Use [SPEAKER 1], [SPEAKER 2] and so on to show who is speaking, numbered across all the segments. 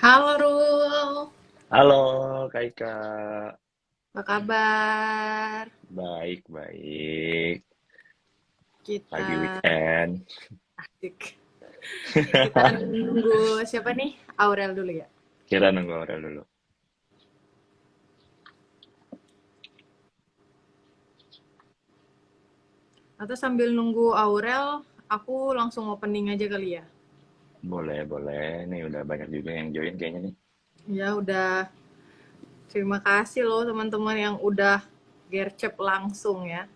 [SPEAKER 1] Halo Rul,
[SPEAKER 2] Halo Kak Ika,
[SPEAKER 1] apa kabar?
[SPEAKER 2] baik baik. Lagi
[SPEAKER 1] Kita
[SPEAKER 2] weekend.
[SPEAKER 1] asik. Kita nunggu siapa nih? Aurel dulu ya.
[SPEAKER 2] Kira nunggu Aurel dulu.
[SPEAKER 1] Atau sambil nunggu Aurel, aku langsung opening aja kali ya.
[SPEAKER 2] Boleh boleh. Nih udah banyak juga yang join kayaknya nih.
[SPEAKER 1] Ya udah, terima kasih loh teman-teman yang udah gercep langsung ya.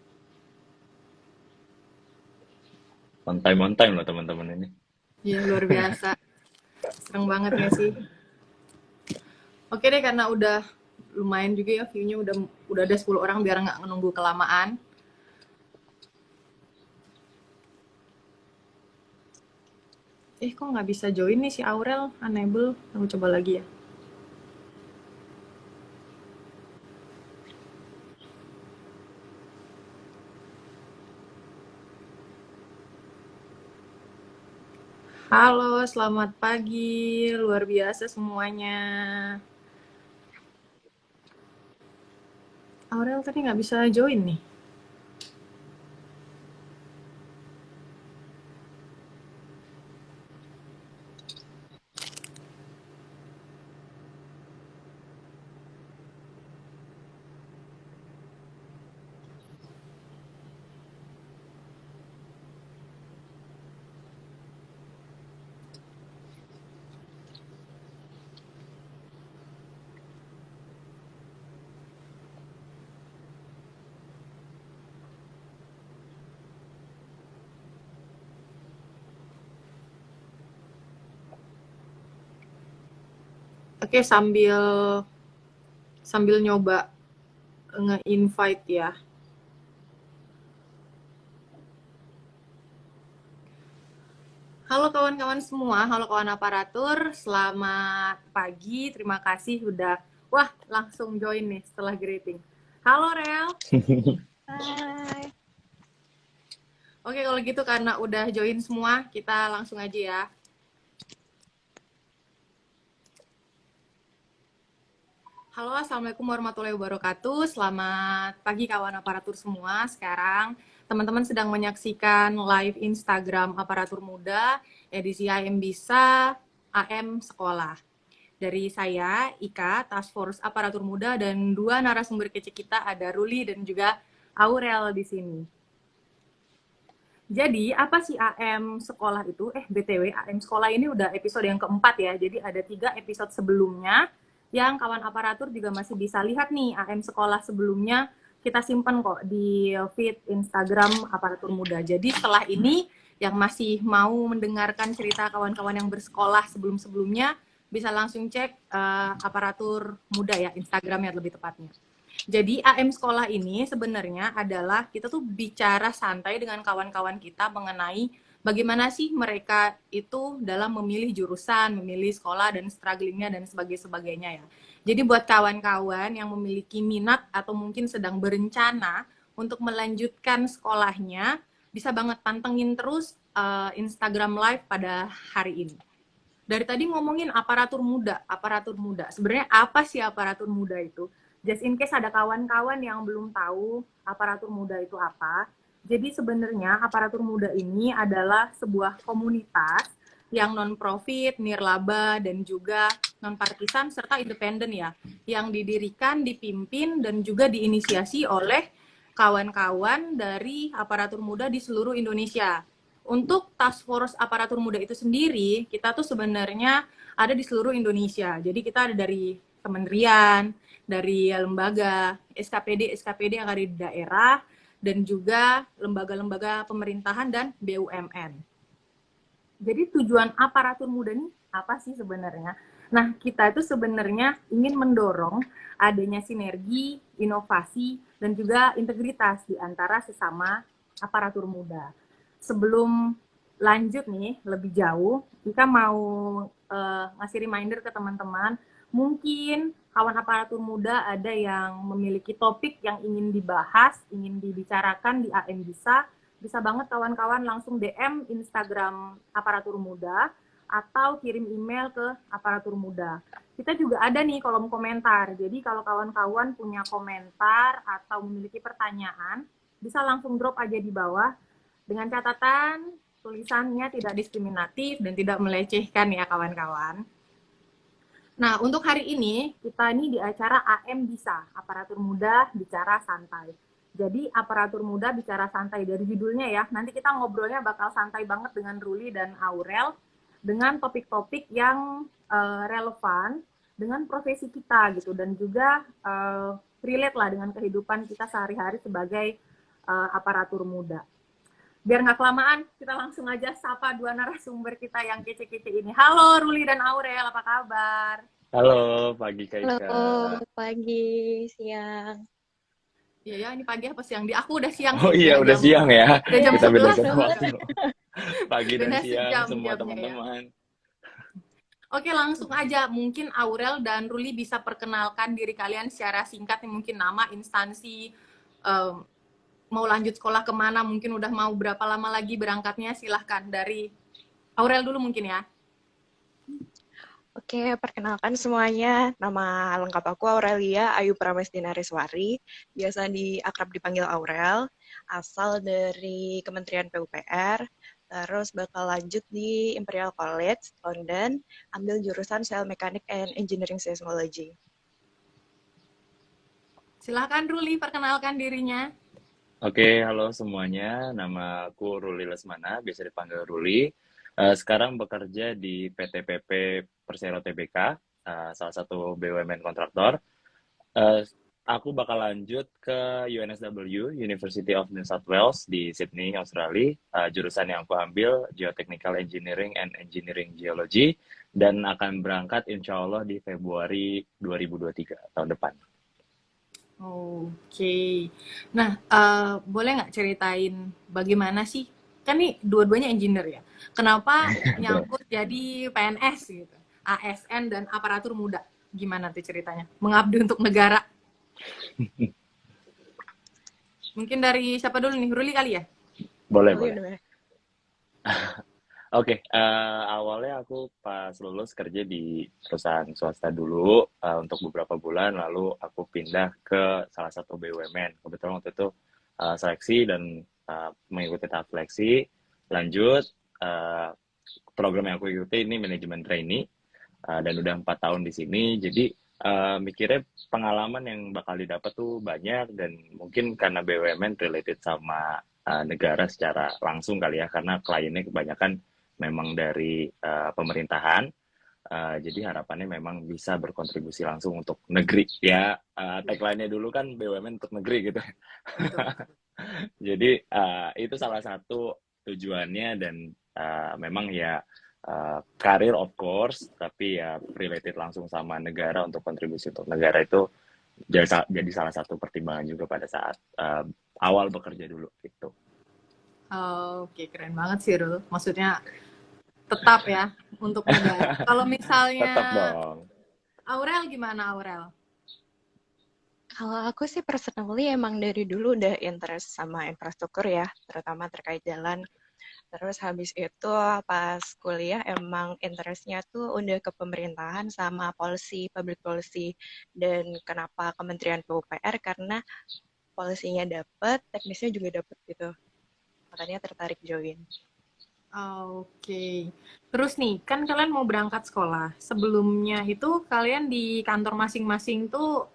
[SPEAKER 2] On time loh teman-teman ini.
[SPEAKER 1] Iya luar biasa, seneng banget gak sih? Oke deh karena udah lumayan juga ya view-nya udah ada 10 orang biar nggak menunggu kelamaan. Kok nggak bisa join nih si Aurel? Unable. Aku coba lagi ya. Halo, selamat pagi. Luar biasa semuanya. Aurel tadi nggak bisa join nih. Oke, sambil sambil nyoba nge-invite ya. Halo kawan-kawan semua, halo kawan aparatur. Selamat pagi, terima kasih udah wah, langsung join nih setelah greeting. Halo Rel.
[SPEAKER 3] Hai.
[SPEAKER 1] Oke, kalau gitu karena udah join semua, kita langsung aja ya. Halo, Assalamualaikum warahmatullahi wabarakatuh. Selamat pagi kawan aparatur semua. Sekarang teman-teman sedang menyaksikan live Instagram Aparatur Muda, edisi AM Bisa, AM Sekolah. Dari saya, Ika, Task Force Aparatur Muda, dan dua narasumber kece kita ada Ruli dan juga Aurel di sini. Jadi, apa sih AM sekolah itu? BTW, AM sekolah ini udah episode yang keempat ya. Jadi ada 3 episode sebelumnya yang kawan aparatur juga masih bisa lihat nih AM sekolah sebelumnya kita simpan kok di feed Instagram aparatur muda. Jadi setelah ini yang masih mau mendengarkan cerita kawan-kawan yang bersekolah sebelum-sebelumnya bisa langsung cek aparatur muda ya, Instagramnya lebih tepatnya. Jadi AM sekolah ini sebenarnya adalah kita tuh bicara santai dengan kawan-kawan kita mengenai bagaimana sih mereka itu dalam memilih jurusan, memilih sekolah dan strugglingnya dan sebagainya ya. Jadi buat kawan-kawan yang memiliki minat atau mungkin sedang berencana untuk melanjutkan sekolahnya, bisa banget pantengin terus Instagram Live pada hari ini. Dari tadi ngomongin aparatur muda, aparatur muda. Sebenarnya apa sih aparatur muda itu? Just in case ada kawan-kawan yang belum tahu aparatur muda itu apa. Jadi sebenarnya aparatur muda ini adalah sebuah komunitas yang non-profit, nirlaba, dan juga non-partisan serta independen ya. Yang didirikan, dipimpin, dan juga diinisiasi oleh kawan-kawan dari aparatur muda di seluruh Indonesia. Untuk task force aparatur muda itu sendiri, kita tuh sebenarnya ada di seluruh Indonesia. Jadi kita ada dari kementerian, dari lembaga, SKPD yang ada di daerah, dan juga lembaga-lembaga pemerintahan dan BUMN. Jadi tujuan aparatur muda ini apa sih sebenarnya? Nah, kita itu sebenarnya ingin mendorong adanya sinergi, inovasi, dan juga integritas di antara sesama aparatur muda. Sebelum lanjut nih lebih jauh, kita mau ngasih reminder ke teman-teman, mungkin kawan aparatur muda ada yang memiliki topik yang ingin dibahas, ingin dibicarakan di AM Bisa banget kawan-kawan langsung DM Instagram aparatur muda atau kirim email ke Aparatur Muda. Kita juga ada nih kolom komentar. Jadi kalau kawan-kawan punya komentar atau memiliki pertanyaan, bisa langsung drop aja di bawah dengan catatan tulisannya tidak diskriminatif dan tidak melecehkan ya kawan-kawan. Nah, untuk hari ini, kita ini di acara AM Bisa, Aparatur Muda Bicara Santai. Jadi, Aparatur Muda Bicara Santai dari judulnya ya, nanti kita ngobrolnya bakal santai banget dengan Ruli dan Aurel, dengan topik-topik yang relevan dengan profesi kita gitu, dan juga relate lah dengan kehidupan kita sehari-hari sebagai aparatur muda. Biar nggak kelamaan, kita langsung aja sapa dua narasumber kita yang kece-kece ini. Halo Ruli dan Aurel, apa kabar?
[SPEAKER 2] Halo, pagi Kak Ika.
[SPEAKER 3] Halo, pagi, siang.
[SPEAKER 1] Iya ya, ini pagi apa siang? Di aku udah siang
[SPEAKER 2] Oh
[SPEAKER 1] sih.
[SPEAKER 2] iya, udah siang ya.
[SPEAKER 1] Udah jam
[SPEAKER 2] Kita
[SPEAKER 1] 11
[SPEAKER 2] bedakan
[SPEAKER 1] banget.
[SPEAKER 2] waktu. Pagi dan
[SPEAKER 1] Beda
[SPEAKER 2] siang
[SPEAKER 1] sejam
[SPEAKER 2] semua
[SPEAKER 1] jamnya ya.
[SPEAKER 2] teman-teman.
[SPEAKER 1] Oke, langsung aja. Mungkin Aurel dan Ruli bisa perkenalkan diri kalian secara singkat, mungkin nama, instansi, mau lanjut sekolah kemana, mungkin udah mau berapa lama lagi berangkatnya, silahkan. Dari Aurel dulu mungkin ya.
[SPEAKER 3] Oke, perkenalkan semuanya. Nama lengkap aku Aurelia Ayu Pramesdinariswari. Biasa akrab dipanggil Aurel. Asal dari Kementerian PUPR. Terus bakal lanjut di Imperial College, London. Ambil jurusan Cell Mechanic and Engineering Seismology.
[SPEAKER 1] Silahkan Ruli, perkenalkan dirinya.
[SPEAKER 2] Oke, halo semuanya. Nama aku Ruli Lesmana, biasa dipanggil Ruli. Sekarang bekerja di PT PP Persero Tbk, salah satu BUMN kontraktor. Aku bakal lanjut ke UNSW, University of New South Wales di Sydney, Australia. Jurusan yang aku ambil Geotechnical Engineering and Engineering Geology, dan akan berangkat insya Allah di Februari 2023 tahun depan.
[SPEAKER 1] Oke. Nah, boleh nggak ceritain bagaimana sih? Kan nih dua-duanya engineer ya. Kenapa nyangkut jadi PNS gitu? ASN dan aparatur muda. Gimana tuh ceritanya? Mengabdi untuk negara. Mungkin dari siapa dulu nih? Ruli kali ya?
[SPEAKER 2] Boleh.
[SPEAKER 3] Boleh.
[SPEAKER 2] Oke, awalnya aku pas lulus kerja di perusahaan swasta dulu untuk beberapa bulan, lalu aku pindah ke salah satu BUMN. Kebetulan waktu itu seleksi dan mengikuti tahap seleksi, lanjut program yang aku ikuti ini manajemen trainee, dan udah 4 tahun di sini. Jadi mikirnya pengalaman yang bakal didapat tuh banyak, dan mungkin karena BUMN related sama negara secara langsung kali ya, karena kliennya kebanyakan memang dari pemerintahan, jadi harapannya memang bisa berkontribusi langsung untuk negeri ya. Tagline-nya dulu kan BUMN untuk negeri gitu. Jadi itu salah satu tujuannya, dan memang ya karir of course, tapi ya related langsung sama negara, untuk kontribusi untuk negara itu jadi salah satu pertimbangan juga pada saat awal bekerja dulu gitu.
[SPEAKER 1] Oke, keren banget sih Rul. Maksudnya tetap ya untuk negara. Kalau misalnya
[SPEAKER 2] Tetap dong.
[SPEAKER 1] Aurel gimana Aurel?
[SPEAKER 3] Kalau aku sih personally emang dari dulu udah interest sama infrastruktur ya, terutama terkait jalan. Terus habis itu pas kuliah emang interestnya tuh udah ke pemerintahan sama policy, public policy. Dan kenapa Kementerian PUPR? Karena polisinya dapet, teknisnya juga dapet gitu. Makanya tertarik join.
[SPEAKER 1] Oke. Terus nih, kan kalian mau berangkat sekolah. Sebelumnya itu kalian di kantor masing-masing tuh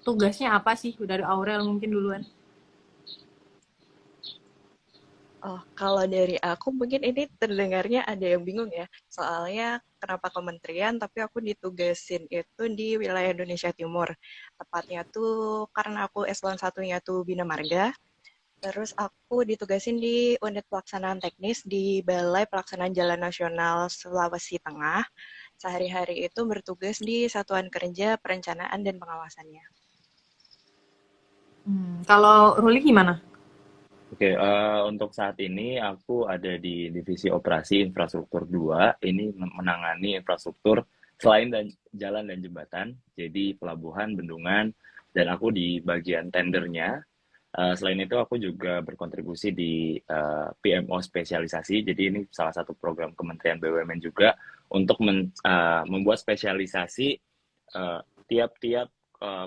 [SPEAKER 1] tugasnya apa sih? Dari Aurel mungkin duluan.
[SPEAKER 3] Oh, kalau dari aku mungkin ini terdengarnya ada yang bingung ya. Soalnya kenapa kementerian, tapi aku ditugasin itu di wilayah Indonesia Timur. Tepatnya tuh karena aku eselon satunya tuh Bina Marga. Terus aku ditugasin di unit pelaksanaan teknis di Balai Pelaksanaan Jalan Nasional Sulawesi Tengah. Sehari-hari itu bertugas di Satuan Kerja Perencanaan dan Pengawasannya.
[SPEAKER 1] Kalau Ruli gimana?
[SPEAKER 2] Oke, untuk saat ini aku ada di Divisi Operasi Infrastruktur 2. Ini menangani infrastruktur selain jalan dan jembatan, jadi pelabuhan, bendungan, dan aku di bagian tendernya. Selain itu aku juga berkontribusi di PMO spesialisasi. Jadi ini salah satu program Kementerian BUMN juga untuk membuat spesialisasi tiap-tiap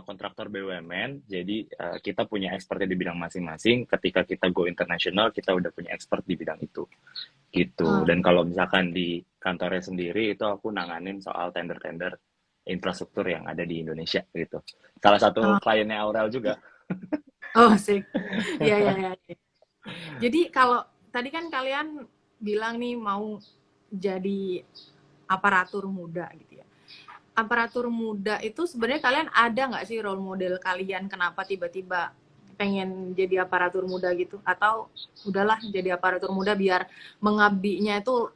[SPEAKER 2] kontraktor BUMN. Jadi kita punya expertnya di bidang masing-masing. Ketika kita go international, kita udah punya expert di bidang itu. Gitu. Dan kalau misalkan di kantornya sendiri itu aku nanganin soal tender-tender infrastruktur yang ada di Indonesia gitu. Salah satu
[SPEAKER 1] Oh,
[SPEAKER 2] kliennya Aurel juga.
[SPEAKER 1] oh sih. Iya, iya, iya. Jadi kalau tadi kan kalian bilang nih mau jadi aparatur muda gitu ya. Aparatur muda itu sebenarnya kalian ada nggak sih role model kalian kenapa tiba-tiba pengen jadi aparatur muda gitu? Atau udahlah jadi aparatur muda biar mengabdinya itu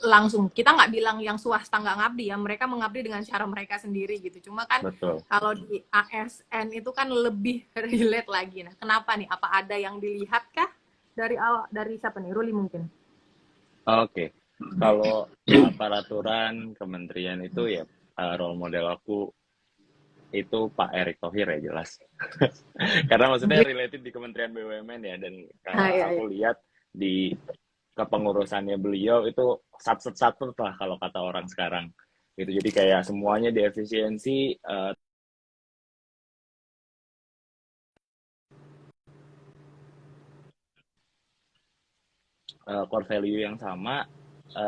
[SPEAKER 1] langsung, kita nggak bilang yang swasta nggak ngabdi ya, mereka mengabdi dengan cara mereka sendiri gitu. Cuma kan
[SPEAKER 2] Betul.
[SPEAKER 1] kalau di ASN itu kan lebih relate lagi. Nah, kenapa nih? Apa ada yang dilihat kah dari awal, dari siapa nih? Ruli mungkin.
[SPEAKER 2] Oke. Kalau peraturan kementerian itu ya role model aku itu Pak Erick Thohir ya jelas. Karena maksudnya related di Kementerian BUMN ya, dan
[SPEAKER 1] Iya,
[SPEAKER 2] aku
[SPEAKER 1] iya.
[SPEAKER 2] lihat di kepengurusannya beliau itu satset lah kalau kata orang sekarang. Gitu. Jadi kayak semuanya diefisiensi, core value yang sama,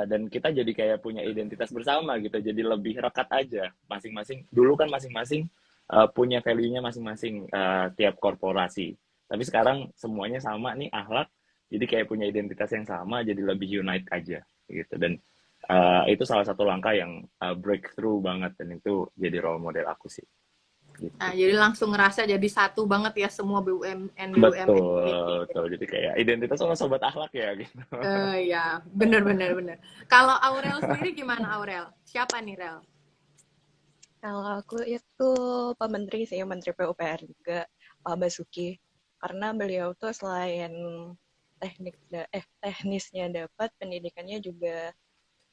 [SPEAKER 2] dan kita jadi kayak punya identitas bersama gitu, jadi lebih rekat aja masing-masing. Dulu kan masing-masing punya value-nya masing-masing, tiap korporasi, tapi sekarang semuanya sama nih akhlak, jadi kayak punya identitas yang sama, jadi lebih unite aja gitu. Dan itu salah satu langkah yang breakthrough banget, dan itu jadi role model aku sih gitu.
[SPEAKER 1] Nah, jadi langsung ngerasa jadi satu banget ya semua BUMN BUMN
[SPEAKER 2] Betul,
[SPEAKER 1] ini.
[SPEAKER 2] betul. Jadi kayak identitas sama sobat akhlak ya gitu.
[SPEAKER 1] Ya, bener bener bener. Kalau Aurel sendiri gimana Aurel? Siapa nih Rel?
[SPEAKER 3] Kalau aku itu Pak Menteri sih, Menteri PUPR juga, Pak Basuki. Karena beliau tuh selain teknisnya dapat, pendidikannya juga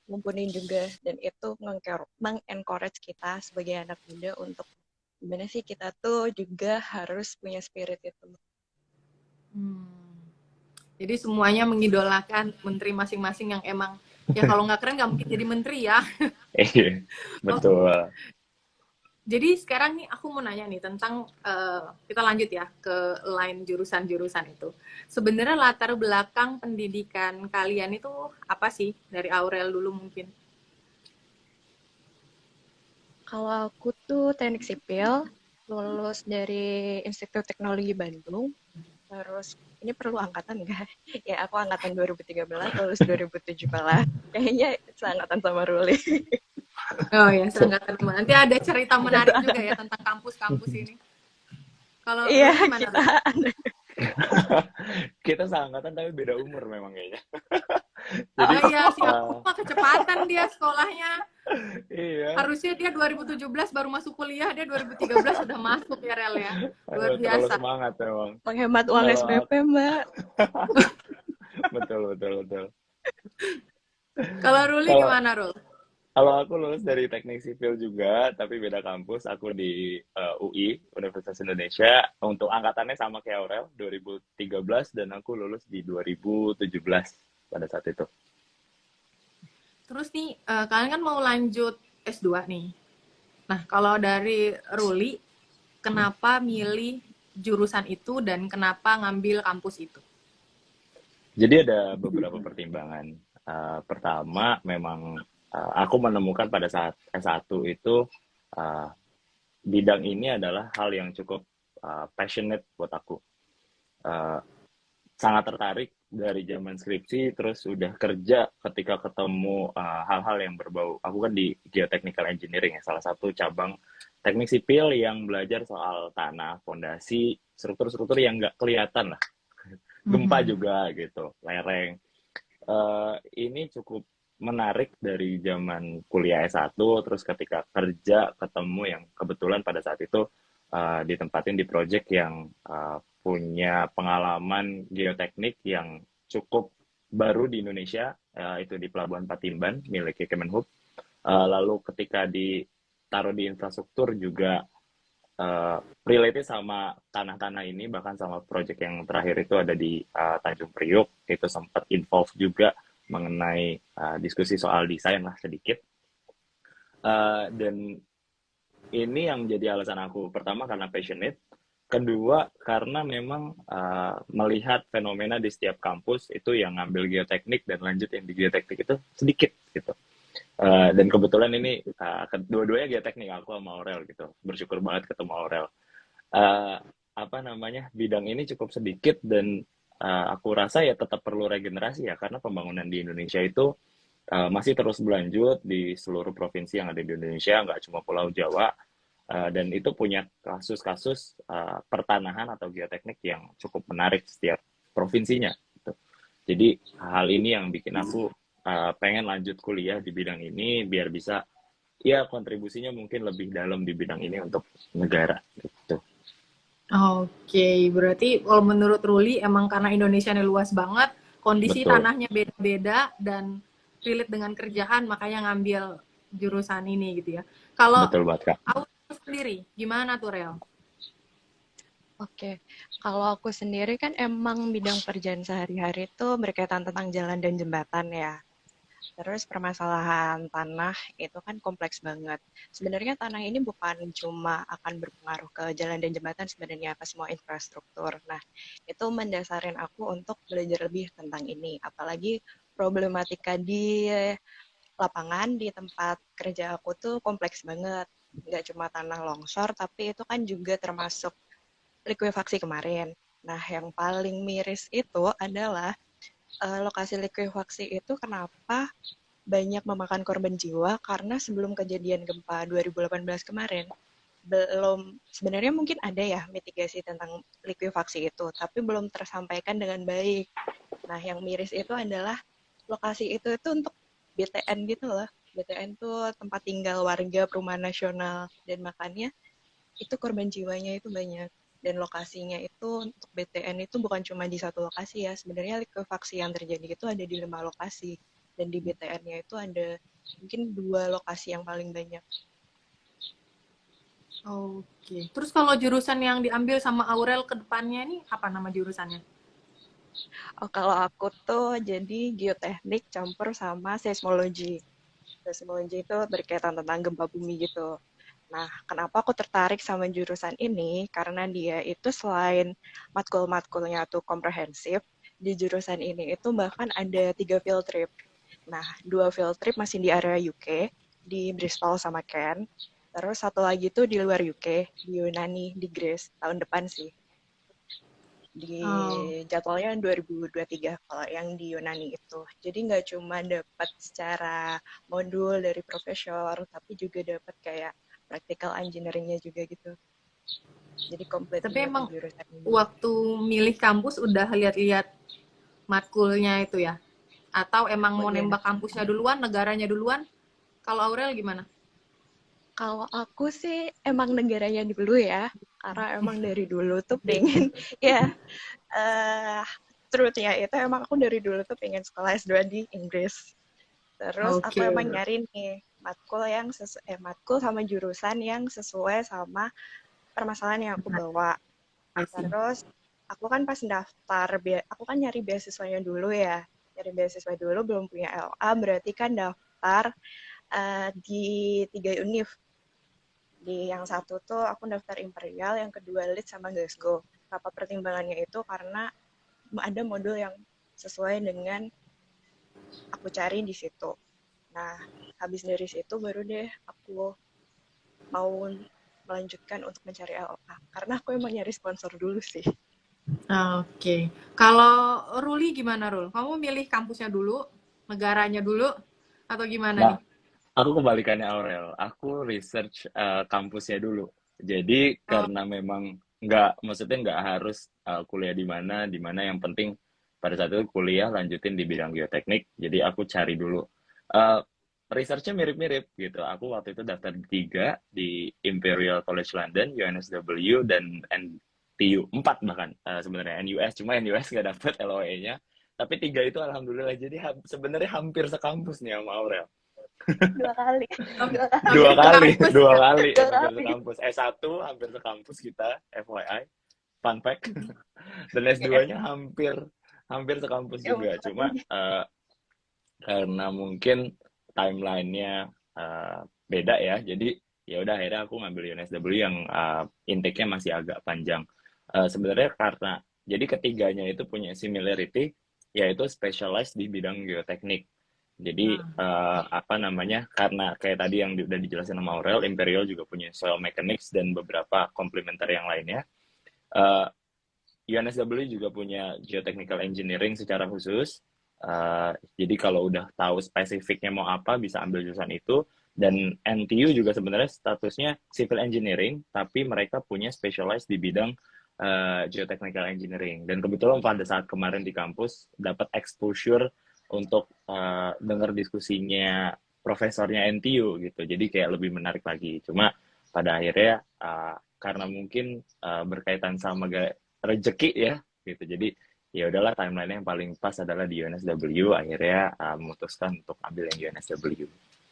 [SPEAKER 3] mumpuni juga. Dan itu meng-encourage kita sebagai anak muda untuk gimana sih kita tuh juga harus punya spirit itu.
[SPEAKER 1] Hmm. Jadi semuanya mengidolakan menteri masing-masing yang emang ya kalau nggak keren nggak mungkin jadi menteri ya.
[SPEAKER 2] Iya,
[SPEAKER 1] Oh,
[SPEAKER 2] betul.
[SPEAKER 1] jadi sekarang nih aku mau nanya nih tentang kita lanjut ya ke line jurusan-jurusan itu. Sebenarnya latar belakang pendidikan kalian itu apa sih? Dari Aurel dulu mungkin.
[SPEAKER 3] Kalau aku tuh teknik sipil, lulus dari Institut Teknologi Bandung. Terus ini perlu angkatan nggak? Ya aku angkatan 2013, lulus 2017. Kayaknya seangkatan sama Ruli.
[SPEAKER 1] Oh ya, seangkatan teman. Nanti ada cerita menarik juga ya tentang kampus-kampus ini. Kalau
[SPEAKER 3] Iya,
[SPEAKER 1] Ruli gimana,
[SPEAKER 3] kita
[SPEAKER 1] Ruli?
[SPEAKER 2] Kita seangkatan tapi beda umur memang kayaknya.
[SPEAKER 1] Oh
[SPEAKER 2] Jadi,
[SPEAKER 1] iya, si aku mah kecepatan dia sekolahnya.
[SPEAKER 2] iya,
[SPEAKER 1] Harusnya dia 2017 baru masuk kuliah, dia 2013 sudah masuk ya Rel ya. Luar
[SPEAKER 2] terlalu
[SPEAKER 1] biasa.
[SPEAKER 2] semangat memang.
[SPEAKER 3] menghemat uang
[SPEAKER 2] Kalau
[SPEAKER 3] SPP, Mbak.
[SPEAKER 2] betul, betul, betul.
[SPEAKER 1] Kalau Ruli
[SPEAKER 2] Kalau
[SPEAKER 1] gimana, Rul?
[SPEAKER 2] kalau aku lulus dari teknik sipil juga, tapi beda kampus. Aku di UI, Universitas Indonesia. Untuk angkatannya sama kayak Aurel, 2013, dan aku lulus di 2017 pada saat itu.
[SPEAKER 1] Terus nih, kalian kan mau lanjut S2 nih. Nah, kalau dari Ruli, kenapa milih jurusan itu dan kenapa ngambil kampus itu?
[SPEAKER 2] Jadi ada beberapa pertimbangan. Pertama, memang aku menemukan pada saat S1 itu uh, bidang ini adalah hal yang cukup passionate buat aku. Uh, Sangat tertarik dari zaman skripsi, terus udah kerja ketika ketemu hal-hal yang berbau. Aku kan di geotechnical engineering ya, salah satu cabang teknik sipil yang belajar soal tanah, fondasi, struktur-struktur yang nggak kelihatan lah. Gempa juga gitu, lereng. Ini cukup menarik dari zaman kuliah S1, terus ketika kerja ketemu yang kebetulan pada saat itu ditempatin di project yang punya pengalaman geoteknik yang cukup baru di Indonesia, itu di Pelabuhan Patimban milik Kemenhub. Lalu ketika ditaruh di infrastruktur juga relate sama tanah-tanah ini, bahkan sama project yang terakhir itu ada di Tanjung Priok, itu sempat involve juga mengenai diskusi soal desain lah sedikit. Dan ini yang jadi alasan aku, pertama karena passionate, kedua karena memang melihat fenomena di setiap kampus itu yang ngambil geoteknik dan lanjut yang di geoteknik itu sedikit gitu. Dan kebetulan ini dua-duanya geoteknik, aku sama Aurel gitu, bersyukur banget ketemu Aurel. uh, Apa namanya, bidang ini cukup sedikit dan aku rasa ya tetap perlu regenerasi ya, karena pembangunan di Indonesia itu masih terus berlanjut di seluruh provinsi yang ada di Indonesia, nggak cuma Pulau Jawa. Dan itu punya kasus-kasus pertanahan atau geoteknik yang cukup menarik setiap provinsinya gitu. Jadi hal ini yang bikin aku pengen lanjut kuliah di bidang ini biar bisa ya kontribusinya mungkin lebih dalam di bidang ini untuk negara gitu.
[SPEAKER 1] Oke, berarti kalau menurut Ruli emang karena Indonesia ini luas banget, kondisi
[SPEAKER 2] Betul,
[SPEAKER 1] tanahnya beda-beda dan relate dengan kerjaan, makanya ngambil jurusan ini gitu ya. Kalau
[SPEAKER 2] betul banget Kak.
[SPEAKER 1] Aurel sendiri, gimana tuh Rel?
[SPEAKER 3] Oke, kalau aku sendiri kan emang bidang kerjaan sehari-hari itu berkaitan tentang jalan dan jembatan ya. Terus permasalahan tanah itu kan kompleks banget. Sebenarnya tanah ini bukan cuma akan berpengaruh ke jalan dan jembatan, sebenarnya ke semua infrastruktur. Nah, itu mendasarin aku untuk belajar lebih tentang ini. Apalagi problematika di lapangan, di tempat kerja aku tuh kompleks banget. Nggak cuma tanah longsor, tapi itu kan juga termasuk likuifaksi kemarin. Nah, yang paling miris itu adalah lokasi likuifaksi itu kenapa banyak memakan korban jiwa karena sebelum kejadian gempa 2018 kemarin belum, sebenarnya mungkin ada ya mitigasi tentang likuifaksi itu, tapi belum tersampaikan dengan baik. Nah, yang miris itu adalah lokasi itu untuk BTN gitu loh. BTN tuh tempat tinggal warga perumahan nasional, dan makanya itu korban jiwanya itu banyak. Dan lokasinya itu untuk BTN itu bukan cuma di satu lokasi ya. Sebenarnya likuifaksi yang terjadi itu ada di 5 lokasi. Dan di BTN-nya itu ada mungkin 2 lokasi yang paling banyak.
[SPEAKER 1] Oke. Terus kalau jurusan yang diambil sama Aurel ke depannya nih, apa nama jurusannya?
[SPEAKER 3] Oh, kalau aku tuh jadi geoteknik campur sama seismologi. Seismologi itu berkaitan tentang gempa bumi gitu. Nah, kenapa aku tertarik sama jurusan ini? Karena dia itu selain matkul-matkulnya tuh komprehensif, di jurusan ini itu bahkan ada 3 field trip. Nah, 2 field trip masih di area UK, di Bristol sama Kent. Terus satu lagi tuh di luar UK, di Yunani, di Greece, tahun depan sih. Di
[SPEAKER 1] Oh.
[SPEAKER 3] jadwalnya 2023 kalau yang di Yunani itu. Jadi nggak cuma dapat secara modul dari profesor, tapi juga dapat kayak practical engineering-nya juga gitu. Jadi komplit
[SPEAKER 1] Tapi
[SPEAKER 3] banget di
[SPEAKER 1] emang
[SPEAKER 3] jurusan ini.
[SPEAKER 1] waktu milih kampus udah lihat-lihat matkulnya itu ya? Atau emang
[SPEAKER 3] Oh
[SPEAKER 1] mau
[SPEAKER 3] iya,
[SPEAKER 1] nembak kampusnya duluan, negaranya duluan? Kalau Aurel gimana?
[SPEAKER 3] kalau aku sih emang negaranya dulu ya, karena emang dari dulu tuh pengen, ya, uh, truth-nya itu emang aku dari dulu tuh pengen sekolah S2 di Inggris. Terus aku
[SPEAKER 1] Oke.
[SPEAKER 3] emang nyari nih matkul sama jurusan yang sesuai sama permasalahan yang aku bawa.
[SPEAKER 1] Asik.
[SPEAKER 3] Terus aku kan pas daftar, aku kan nyari beasiswanya dulu ya. Nyari beasiswa dulu belum punya LA, berarti kan daftar di 3 univ. Di yang satu tuh aku daftar Imperial, yang kedua Leeds sama Glasgow. Apa pertimbangannya itu karena ada modul yang sesuai dengan aku cari di situ. Nah, habis dari situ baru deh aku mau melanjutkan untuk mencari LOA. Karena aku emang nyari sponsor dulu sih.
[SPEAKER 1] Oke. Kalau Ruli gimana, Rul? Kamu milih kampusnya dulu, negaranya dulu, atau gimana
[SPEAKER 2] Nah,
[SPEAKER 1] nih?
[SPEAKER 2] aku kebalikannya Aurel. Aku research kampusnya dulu. Jadi
[SPEAKER 1] Oh,
[SPEAKER 2] karena memang nggak, maksudnya nggak harus kuliah di mana yang penting pada saat itu kuliah lanjutin di bidang geoteknik. Jadi aku cari dulu. Uh, Researchnya mirip-mirip gitu. Aku waktu itu daftar di 3 di Imperial College London, UNSW, dan NTU 4 bahkan sebenarnya NUS. Cuma NUS nggak dapet LOE-nya. Tapi 3 itu alhamdulillah. Jadi sebenarnya hampir sekampus nih sama Aurel.
[SPEAKER 3] Dua kali.
[SPEAKER 1] Hampir
[SPEAKER 3] Dua kali.
[SPEAKER 2] Dua kali,
[SPEAKER 1] sekampus
[SPEAKER 2] dua
[SPEAKER 1] ya.
[SPEAKER 2] kali,
[SPEAKER 3] Dua
[SPEAKER 2] hampir
[SPEAKER 3] kali.
[SPEAKER 2] sekampus. S1 hampir sekampus kita, FYI, fun fact. Dan
[SPEAKER 3] Ya,
[SPEAKER 2] S2-nya hampir hampir sekampus
[SPEAKER 3] ya
[SPEAKER 2] juga. Cuma
[SPEAKER 3] makanya.
[SPEAKER 2] karena mungkin timeline-nya beda ya, jadi ya udah akhirnya aku ngambil UNSW yang intake-nya masih agak panjang. Sebenarnya karena jadi ketiganya itu punya similarity, yaitu specialized di bidang geoteknik. Jadi
[SPEAKER 1] Nah,
[SPEAKER 2] apa namanya? Karena kayak tadi yang udah dijelasin sama Aurel, Imperial juga punya soil mechanics dan beberapa komplementer yang lainnya. Eh, UNSW juga punya geotechnical engineering secara khusus. Jadi kalau udah tahu spesifiknya mau apa, bisa ambil jurusan itu. Dan NTU juga sebenarnya statusnya civil engineering, tapi mereka punya specialized di bidang geotechnical engineering. Dan kebetulan pada saat kemarin di kampus dapat exposure untuk dengar diskusinya profesornya NTU gitu. Jadi kayak lebih menarik lagi. Cuma pada akhirnya karena mungkin berkaitan sama rezeki ya gitu. Jadi ya udahlah, timeline yang paling pas adalah di UNSW, akhirnya memutuskan untuk ambil yang UNSW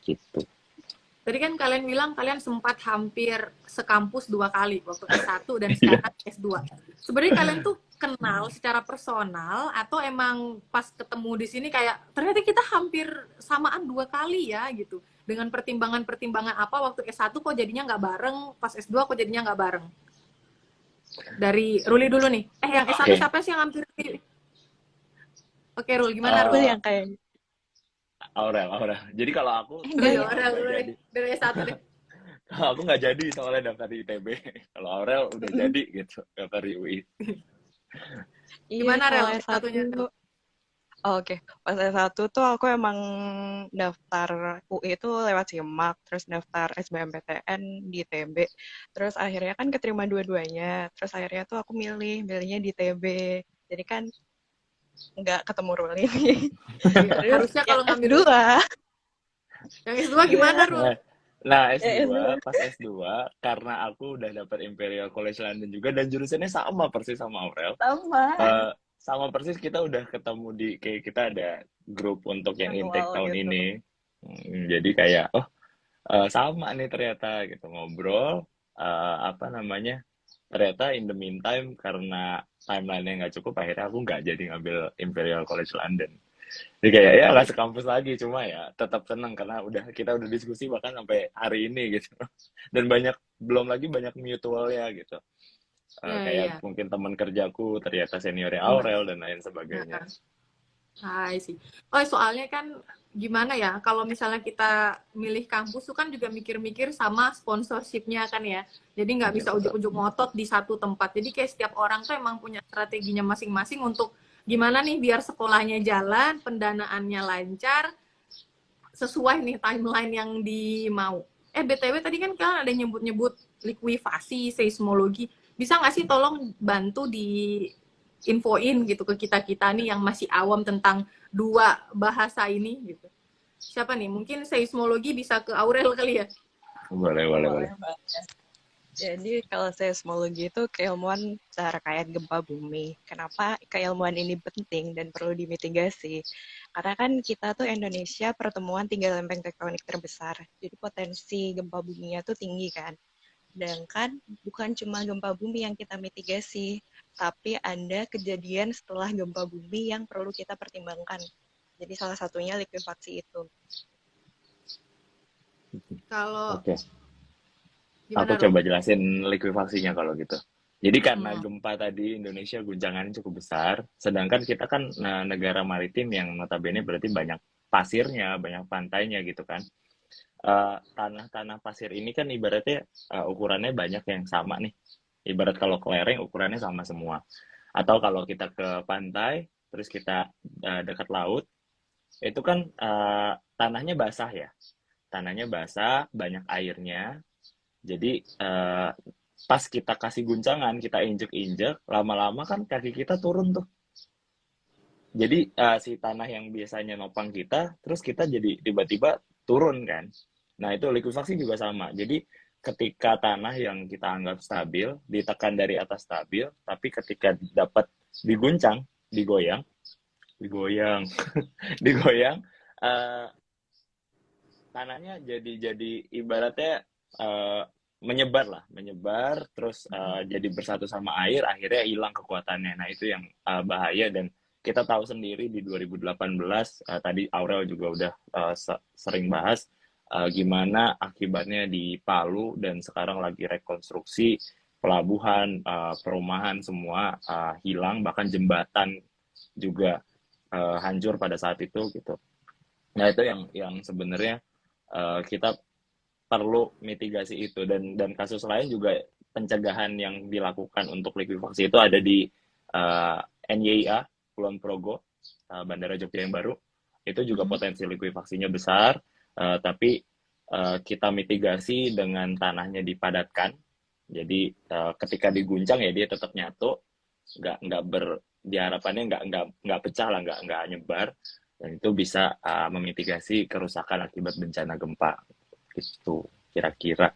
[SPEAKER 2] gitu.
[SPEAKER 1] tadi kan kalian bilang kalian sempat hampir sekampus 2 kali waktu S1 dan
[SPEAKER 2] Iya.
[SPEAKER 1] sekarang S2. Sebenarnya kalian tuh kenal secara personal atau emang pas ketemu di sini kayak ternyata kita hampir samaan 2 kali ya gitu. Dengan pertimbangan-pertimbangan apa waktu S1 kok jadinya nggak bareng, pas S2 kok jadinya nggak bareng. Dari Ruli dulu nih. Yang S1
[SPEAKER 2] Oke.
[SPEAKER 1] siapa sih yang hampir Oke, Rul, gimana
[SPEAKER 3] Aku
[SPEAKER 1] Rul?
[SPEAKER 2] Eh,
[SPEAKER 3] yang kayak
[SPEAKER 2] Aurel. Jadi kalau aku
[SPEAKER 3] enggak
[SPEAKER 1] Rul,
[SPEAKER 3] ya.
[SPEAKER 2] nggak
[SPEAKER 1] dulu deh.
[SPEAKER 2] jadi,
[SPEAKER 1] Dari S1 deh.
[SPEAKER 2] kalau aku nggak jadi soalnya daftar di ITB. Kalau Aurel udah jadi gitu daftar di UI.
[SPEAKER 3] Iya,
[SPEAKER 1] Gimana
[SPEAKER 3] kalau
[SPEAKER 1] Rel
[SPEAKER 3] S1.
[SPEAKER 1] S1-nya Rel?
[SPEAKER 3] Oke, pas S1 tuh aku emang daftar UI itu lewat SIMAK, terus daftar SBMPTN di ITB. Terus akhirnya kan keterima dua-duanya. Terus akhirnya tuh aku milihnya di ITB. Jadi kan nggak ketemu Ruli nih.
[SPEAKER 1] Iya,
[SPEAKER 3] Terus
[SPEAKER 1] harusnya
[SPEAKER 3] yang
[SPEAKER 1] kalau ngambil UI.
[SPEAKER 3] S2,
[SPEAKER 1] Yang S2 gimana,
[SPEAKER 3] iya,
[SPEAKER 1] Rul?
[SPEAKER 2] Nah,
[SPEAKER 3] yang S2
[SPEAKER 2] S2, pas S2, karena aku udah dapat Imperial College London juga dan jurusannya sama persis sama Aurel.
[SPEAKER 3] sama
[SPEAKER 2] Sama persis, kita udah ketemu di kayak kita ada grup untuk yang intake
[SPEAKER 3] manual
[SPEAKER 2] tahun
[SPEAKER 3] gitu.
[SPEAKER 2] ini. Jadi kayak sama nih ternyata gitu, ngobrol apa namanya, ternyata in the meantime karena timeline-nya nggak cukup, akhirnya aku nggak jadi ngambil Imperial College London. Jadi kayak ya nggak sekampus lagi, cuma ya tetap seneng karena kita udah diskusi bahkan sampai hari ini gitu. Dan belum lagi banyak mutualnya gitu.
[SPEAKER 1] Ya,
[SPEAKER 2] Kayak
[SPEAKER 1] iya.
[SPEAKER 2] mungkin teman kerjaku ternyata seniornya
[SPEAKER 1] Teman.
[SPEAKER 2] Aurel dan lain sebagainya.
[SPEAKER 1] Hai sih. Oh, soalnya kan gimana ya, kalau misalnya kita milih kampus tuh kan juga mikir-mikir sama sponsorshipnya kan ya. Jadi nggak
[SPEAKER 2] Iya
[SPEAKER 1] bisa
[SPEAKER 2] betul.
[SPEAKER 1] ujuk-ujuk ngotot di satu tempat. Jadi kayak setiap orang tuh emang punya strateginya masing-masing untuk gimana nih biar sekolahnya jalan, pendanaannya lancar, sesuai nih timeline yang dimau. BTW tadi kan kalian ada nyebut-nyebut likuifasi, seismologi. Bisa nggak sih tolong bantu di infoin gitu ke kita-kita nih yang masih awam tentang dua bahasa ini gitu. Siapa nih? Mungkin seismologi bisa ke Aurel kali ya?
[SPEAKER 2] Boleh.
[SPEAKER 3] Jadi kalau seismologi itu keilmuan terkait gempa bumi. Kenapa keilmuan ini penting dan perlu dimitigasi? Karena kan kita tuh Indonesia pertemuan 3 lempeng tektonik terbesar. Jadi potensi gempa buminya tuh tinggi kan. Sedangkan bukan cuma gempa bumi yang kita mitigasi, tapi ada kejadian setelah gempa bumi yang perlu kita pertimbangkan. Jadi salah satunya likuifaksi itu.
[SPEAKER 1] Kalau
[SPEAKER 2] Oke. Aku
[SPEAKER 1] gimana, Ro?
[SPEAKER 2] coba jelasin likuifaksinya kalau gitu. Jadi karena
[SPEAKER 1] Hmm.
[SPEAKER 2] gempa tadi Indonesia guncangannya cukup besar, sedangkan kita kan negara maritim yang notabene berarti banyak pasirnya, banyak pantainya gitu kan. Tanah-tanah pasir ini kan ibaratnya ukurannya banyak yang sama nih. Ibarat kalau kelereng ukurannya sama semua. Atau kalau kita ke pantai, terus kita dekat laut, itu kan tanahnya basah ya. Tanahnya basah, banyak airnya. Jadi pas kita kasih guncangan, kita injek-injek, lama-lama kan kaki kita turun tuh. Jadi si tanah yang biasanya nopang kita, terus kita jadi tiba-tiba turun kan. Nah itu likuifaksi juga sama. Jadi ketika tanah yang kita anggap stabil, ditekan dari atas stabil, tapi ketika dapat diguncang, digoyang, digoyang, eh, tanahnya jadi ibaratnya menyebar terus jadi bersatu sama air, akhirnya hilang kekuatannya. Nah itu yang bahaya, dan kita tahu sendiri di 2018 tadi Aurel juga udah sering bahas gimana akibatnya di Palu, dan sekarang lagi rekonstruksi pelabuhan, perumahan semua hilang, bahkan jembatan juga hancur pada saat itu gitu. Nah itu yang sebenarnya kita perlu mitigasi itu, dan kasus lain juga pencegahan yang dilakukan untuk likuifaksi itu ada di NYIA Kulon Progo, Bandara Jogja yang baru. Itu juga potensi likuifaksinya besar, tapi kita mitigasi dengan tanahnya dipadatkan. Jadi ketika diguncang ya dia tetap nyatu, nggak diharapkannya nggak pecah lah, nggak nyebar, dan itu bisa memitigasi kerusakan akibat bencana gempa. Itu kira-kira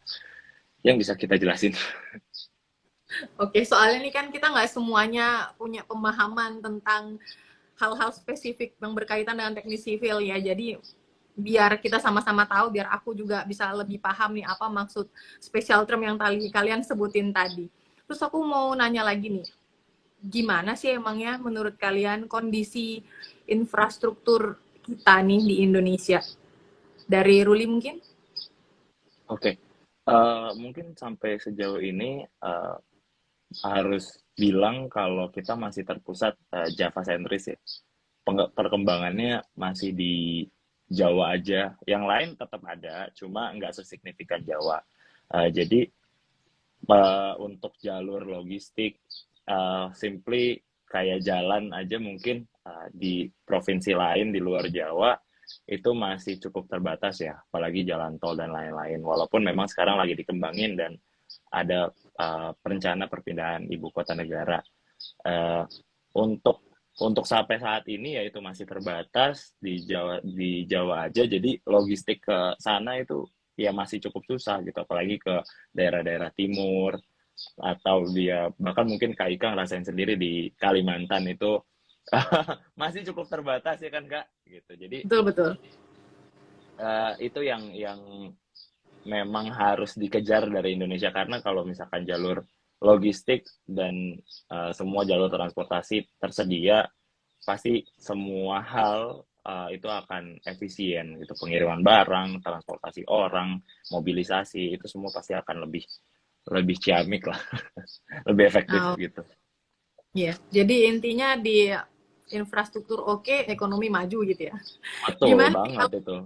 [SPEAKER 2] yang bisa kita jelasin.
[SPEAKER 1] Oke, soalnya nih kan kita nggak semuanya punya pemahaman tentang hal-hal spesifik yang berkaitan dengan teknik sivil ya. Jadi biar kita sama-sama tahu, biar aku juga bisa lebih paham nih apa maksud special term yang kalian sebutin tadi. Terus aku mau nanya lagi nih, gimana sih emangnya menurut kalian kondisi infrastruktur kita nih di Indonesia? Dari Ruli mungkin?
[SPEAKER 2] Oke. Mungkin sampai sejauh ini harus bilang kalau kita masih terpusat Java sentris ya. Perkembangannya masih di Jawa aja. Yang lain tetap ada, cuma nggak sesignifikan Jawa. Jadi untuk jalur logistik, simply kayak jalan aja mungkin di provinsi lain di luar Jawa itu masih cukup terbatas ya, apalagi jalan tol dan lain-lain. Walaupun memang sekarang lagi dikembangin dan ada perencana perpindahan ibu kota negara. Untuk sampai saat ini ya itu masih terbatas di Jawa aja. Jadi logistik ke sana itu ya masih cukup susah gitu, apalagi ke daerah-daerah timur, atau dia bahkan mungkin Kak Ika ngerasain sendiri di Kalimantan itu masih cukup terbatas ya kan Kak gitu. Jadi
[SPEAKER 1] Betul.
[SPEAKER 2] itu yang memang harus dikejar dari Indonesia, karena kalau misalkan jalur logistik dan semua jalur transportasi tersedia, pasti semua hal itu akan efisien gitu, pengiriman barang, transportasi orang, mobilisasi, itu semua pasti akan lebih ciamik lah, lebih efektif gitu.
[SPEAKER 1] Iya, jadi intinya di infrastruktur oke, ekonomi maju gitu ya.
[SPEAKER 2] Betul
[SPEAKER 1] Gimana
[SPEAKER 2] banget itu.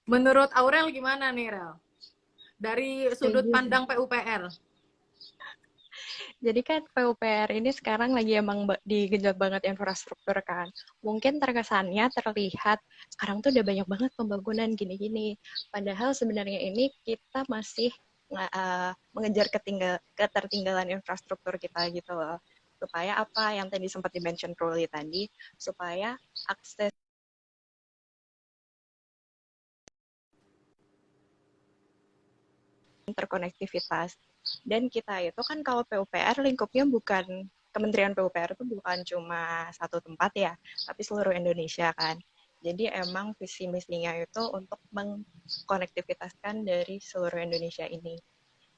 [SPEAKER 1] Menurut Aurel gimana nih, Rel? Dari sudut pandang PUPR.
[SPEAKER 3] Jadi kan PUPR ini sekarang lagi emang digenjot banget infrastruktur kan. Mungkin terkesannya terlihat sekarang tuh udah banyak banget pembangunan gini-gini. Padahal sebenarnya ini kita masih mengejar ketertinggalan infrastruktur kita gitu loh. Supaya apa yang tadi sempat di-mention Ruli tadi, supaya akses interkonektivitas. Dan kita itu kan kalau PUPR lingkupnya bukan, Kementerian PUPR itu bukan cuma satu tempat ya, tapi seluruh Indonesia kan. Jadi emang visi misinya itu untuk mengkonektivitaskan dari seluruh Indonesia ini.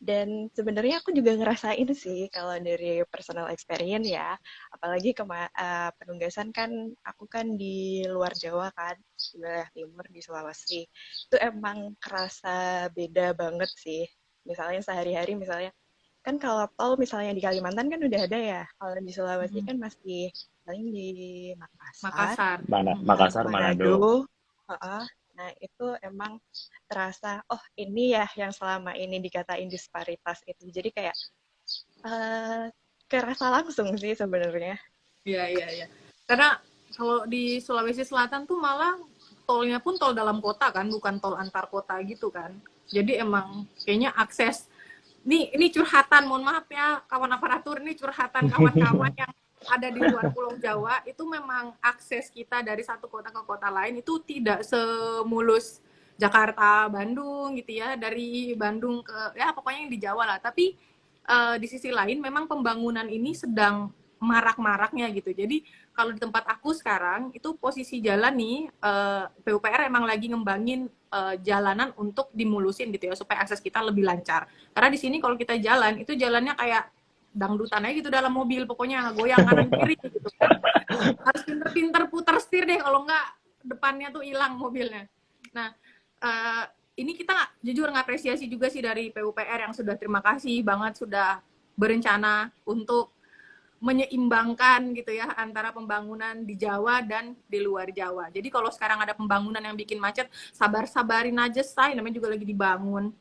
[SPEAKER 3] Dan sebenarnya aku juga ngerasain sih kalau dari personal experience ya, apalagi penugasan kan aku kan di luar Jawa kan, di wilayah timur di Sulawesi. Itu emang kerasa beda banget sih. Misalnya sehari-hari misalnya, kan kalau tol misalnya di Kalimantan kan udah ada ya, kalau di Sulawesi kan masih paling di Makassar.
[SPEAKER 2] Makassar, Manado.
[SPEAKER 3] Nah, itu emang terasa, oh ini ya yang selama ini dikatain disparitas itu. Jadi kayak kerasa langsung sih sebenarnya.
[SPEAKER 1] Iya. Karena kalau di Sulawesi Selatan tuh malah tolnya pun tol dalam kota kan, bukan tol antar kota gitu kan. Jadi emang kayaknya akses, ini curhatan, mohon maaf ya kawan aparatur, ini curhatan kawan-kawan yang ada di luar Pulau Jawa, itu memang akses kita dari satu kota ke kota lain itu tidak semulus Jakarta, Bandung gitu ya, dari Bandung ke, ya pokoknya yang di Jawa lah. Tapi di sisi lain memang pembangunan ini sedang marak-maraknya gitu. Jadi kalau di tempat aku sekarang, itu posisi jalan nih, PUPR emang lagi ngembangin jalanan untuk dimulusin gitu ya supaya akses kita lebih lancar. Karena di sini kalau kita jalan itu jalannya kayak dangdutan aja gitu dalam mobil, pokoknya goyang kanan kiri gitu kan. Harus pinter-pinter putar setir deh, kalau nggak depannya tuh hilang mobilnya. Nah, ini kita jujur ngapresiasi juga sih dari PUPR yang sudah, terima kasih banget sudah berencana untuk menyeimbangkan gitu ya antara pembangunan di Jawa dan di luar Jawa. Jadi kalau sekarang ada pembangunan yang bikin macet, sabar-sabarin aja, say, namanya juga lagi dibangun.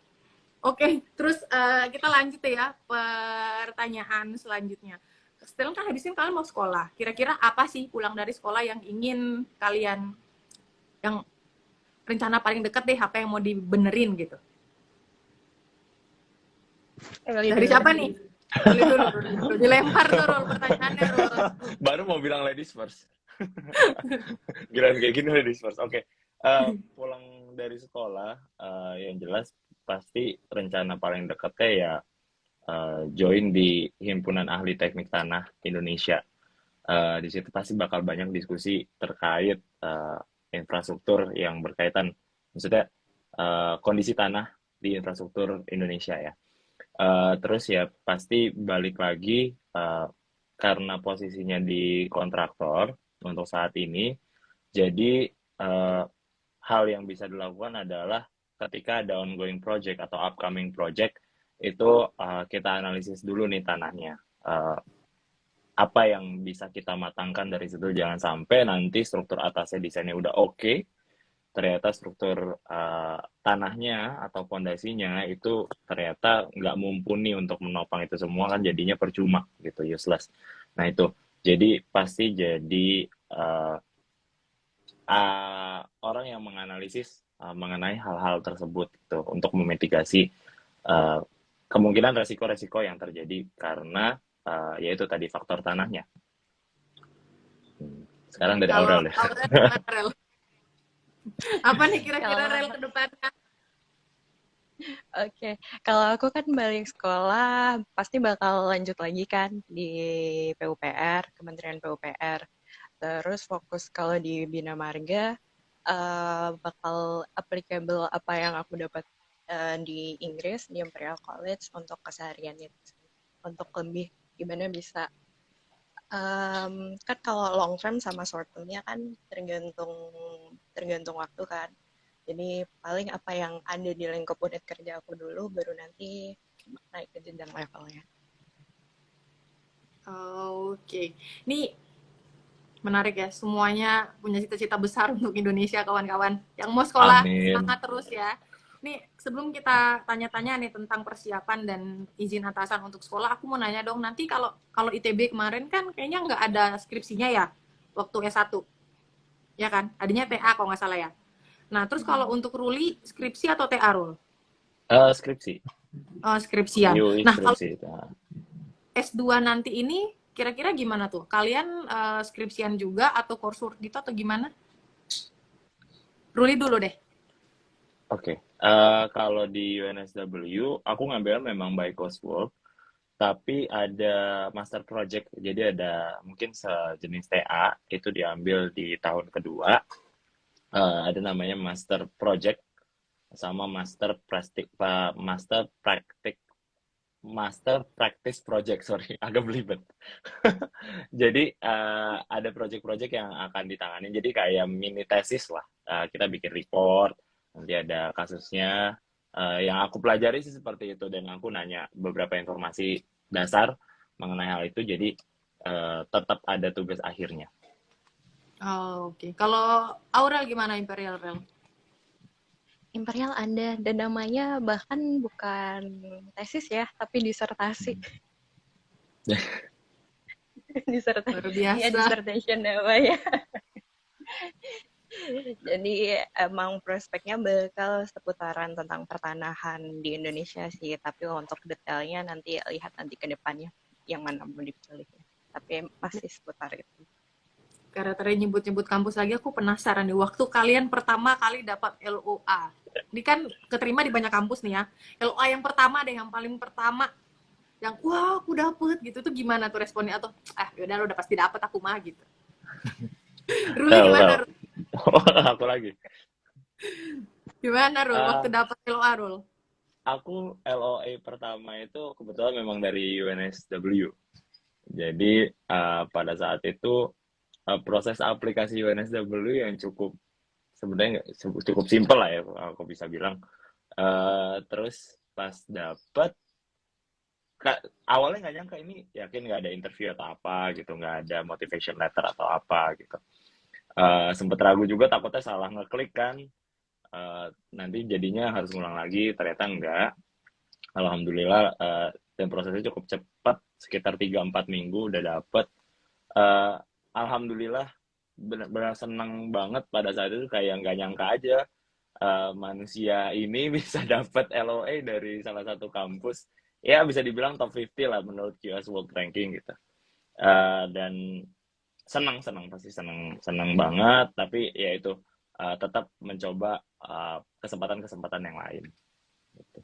[SPEAKER 1] Oke, terus kita lanjut ya pertanyaan selanjutnya. Setelah kan habisin kalian mau sekolah, kira-kira apa sih pulang dari sekolah yang ingin kalian, yang rencana paling deket deh, apa yang mau dibenerin gitu? Dari siapa nih? Dulu. Dilempar tuh Rul, pertanyaannya Rul.
[SPEAKER 2] Baru mau bilang ladies first. Gila kayak gini ladies first. Oke. Pulang dari sekolah, yang jelas pasti rencana paling dekatnya ya join di Himpunan Ahli Teknik Tanah Indonesia. Di situ pasti bakal banyak diskusi terkait infrastruktur yang berkaitan, maksudnya kondisi tanah di infrastruktur Indonesia ya. Terus ya pasti balik lagi karena posisinya di kontraktor untuk saat ini, jadi hal yang bisa dilakukan adalah ketika ada ongoing project atau upcoming project itu kita analisis dulu nih tanahnya, apa yang bisa kita matangkan dari situ. Jangan sampai nanti struktur atasnya desainnya udah oke, ternyata struktur tanahnya atau fondasinya itu ternyata nggak mumpuni untuk menopang itu semua, kan jadinya percuma gitu, useless. Nah itu jadi pasti jadi orang yang menganalisis mengenai hal-hal tersebut gitu, untuk memitigasi kemungkinan resiko-resiko yang terjadi karena yaitu tadi faktor tanahnya. Sekarang dari Aurel deh.
[SPEAKER 1] Aurel, apa nih kira-kira Rel ke depannya?
[SPEAKER 3] Oke, kalau aku kan balik sekolah pasti bakal lanjut lagi kan di PUPR, Kementerian PUPR. Terus fokus kalau di Bina Marga bakal applicable apa yang aku dapat di Inggris di Imperial College untuk keseharian itu, untuk lebih gimana bisa kan kalau long term sama short termnya kan tergantung waktu kan. Jadi paling apa yang ada di lingkup unit kerja aku dulu, baru nanti naik ke jenjang levelnya.
[SPEAKER 1] Oke, ini menarik ya, semuanya punya cita-cita besar untuk Indonesia kawan-kawan. Yang mau sekolah,
[SPEAKER 2] Amin.
[SPEAKER 1] semangat terus ya. Nih, sebelum kita tanya-tanya nih tentang persiapan dan izin atasan untuk sekolah, aku mau nanya dong, nanti kalau ITB kemarin kan kayaknya nggak ada skripsinya ya, waktu S1. Ya kan? Adanya TA kalau nggak salah ya. Nah, terus kalau untuk Ruli, skripsi atau TA, Rul?
[SPEAKER 2] Skripsi.
[SPEAKER 1] Oh, skripsian.
[SPEAKER 2] Yui,
[SPEAKER 1] Nah, kalau
[SPEAKER 2] skripsi.
[SPEAKER 1] S2 nanti ini, kira-kira gimana tuh? Kalian skripsian juga atau coursework gitu atau gimana? Ruli dulu deh.
[SPEAKER 2] Oke. Kalau di UNSW, aku ngambil memang by coursework, tapi ada master project. Jadi ada mungkin sejenis TA, itu diambil di tahun kedua. Ada namanya master project sama master practice project, sorry, agak belibet. Jadi ada project-project yang akan ditangani, jadi kayak mini tesis lah. Kita bikin report, nanti ada kasusnya. Yang aku pelajari sih seperti itu, dan aku nanya beberapa informasi dasar mengenai hal itu, jadi tetap ada tugas akhirnya.
[SPEAKER 1] Oke. Kalau Aurel gimana, Imperial Rel?
[SPEAKER 3] Imperial ada, dan namanya bahkan bukan tesis ya, tapi disertasi. Disertasi.
[SPEAKER 1] Luar biasa.
[SPEAKER 3] Ya, dissertation namanya. Jadi emang prospeknya bakal seputaran tentang pertanahan di Indonesia sih, tapi untuk detailnya nanti lihat nanti ke depannya yang mana mau dipilih. Tapi masih seputar itu.
[SPEAKER 1] Karena tadi nyebut-nyebut kampus lagi, aku penasaran nih, waktu kalian pertama kali dapat LOA. Ini kan keterima di banyak kampus nih ya. LOA yang pertama deh, yang paling pertama, yang wah aku dapet gitu, tuh gimana tuh responnya? Atau yaudah udah pasti dapet aku mah gitu. Ruli gimana?
[SPEAKER 2] Aku lagi.
[SPEAKER 1] Gimana Rul
[SPEAKER 2] Eh,
[SPEAKER 1] waktu dapat LOA Rul?
[SPEAKER 2] aku LOA pertama itu kebetulan memang dari UNSW. Jadi pada saat itu proses aplikasi UNSW yang cukup sebenarnya cukup simpel lah ya aku bisa bilang. Terus pas dapet awalnya nggak nyangka ini yakin nggak ada interview atau apa gitu, nggak ada motivation letter atau apa gitu. Sempet ragu juga takutnya salah ngeklik kan. Nanti jadinya harus ngulang lagi, ternyata enggak. Alhamdulillah dan prosesnya cukup cepat, sekitar 3-4 minggu udah dapet. Eh, Alhamdulillah benar-benar senang banget pada saat itu, kayak nggak nyangka aja manusia ini bisa dapat LOA dari salah satu kampus, ya bisa dibilang top 50 lah menurut QS World Ranking gitu. Dan senang pasti senang banget, tapi ya itu tetap mencoba kesempatan-kesempatan yang lain gitu.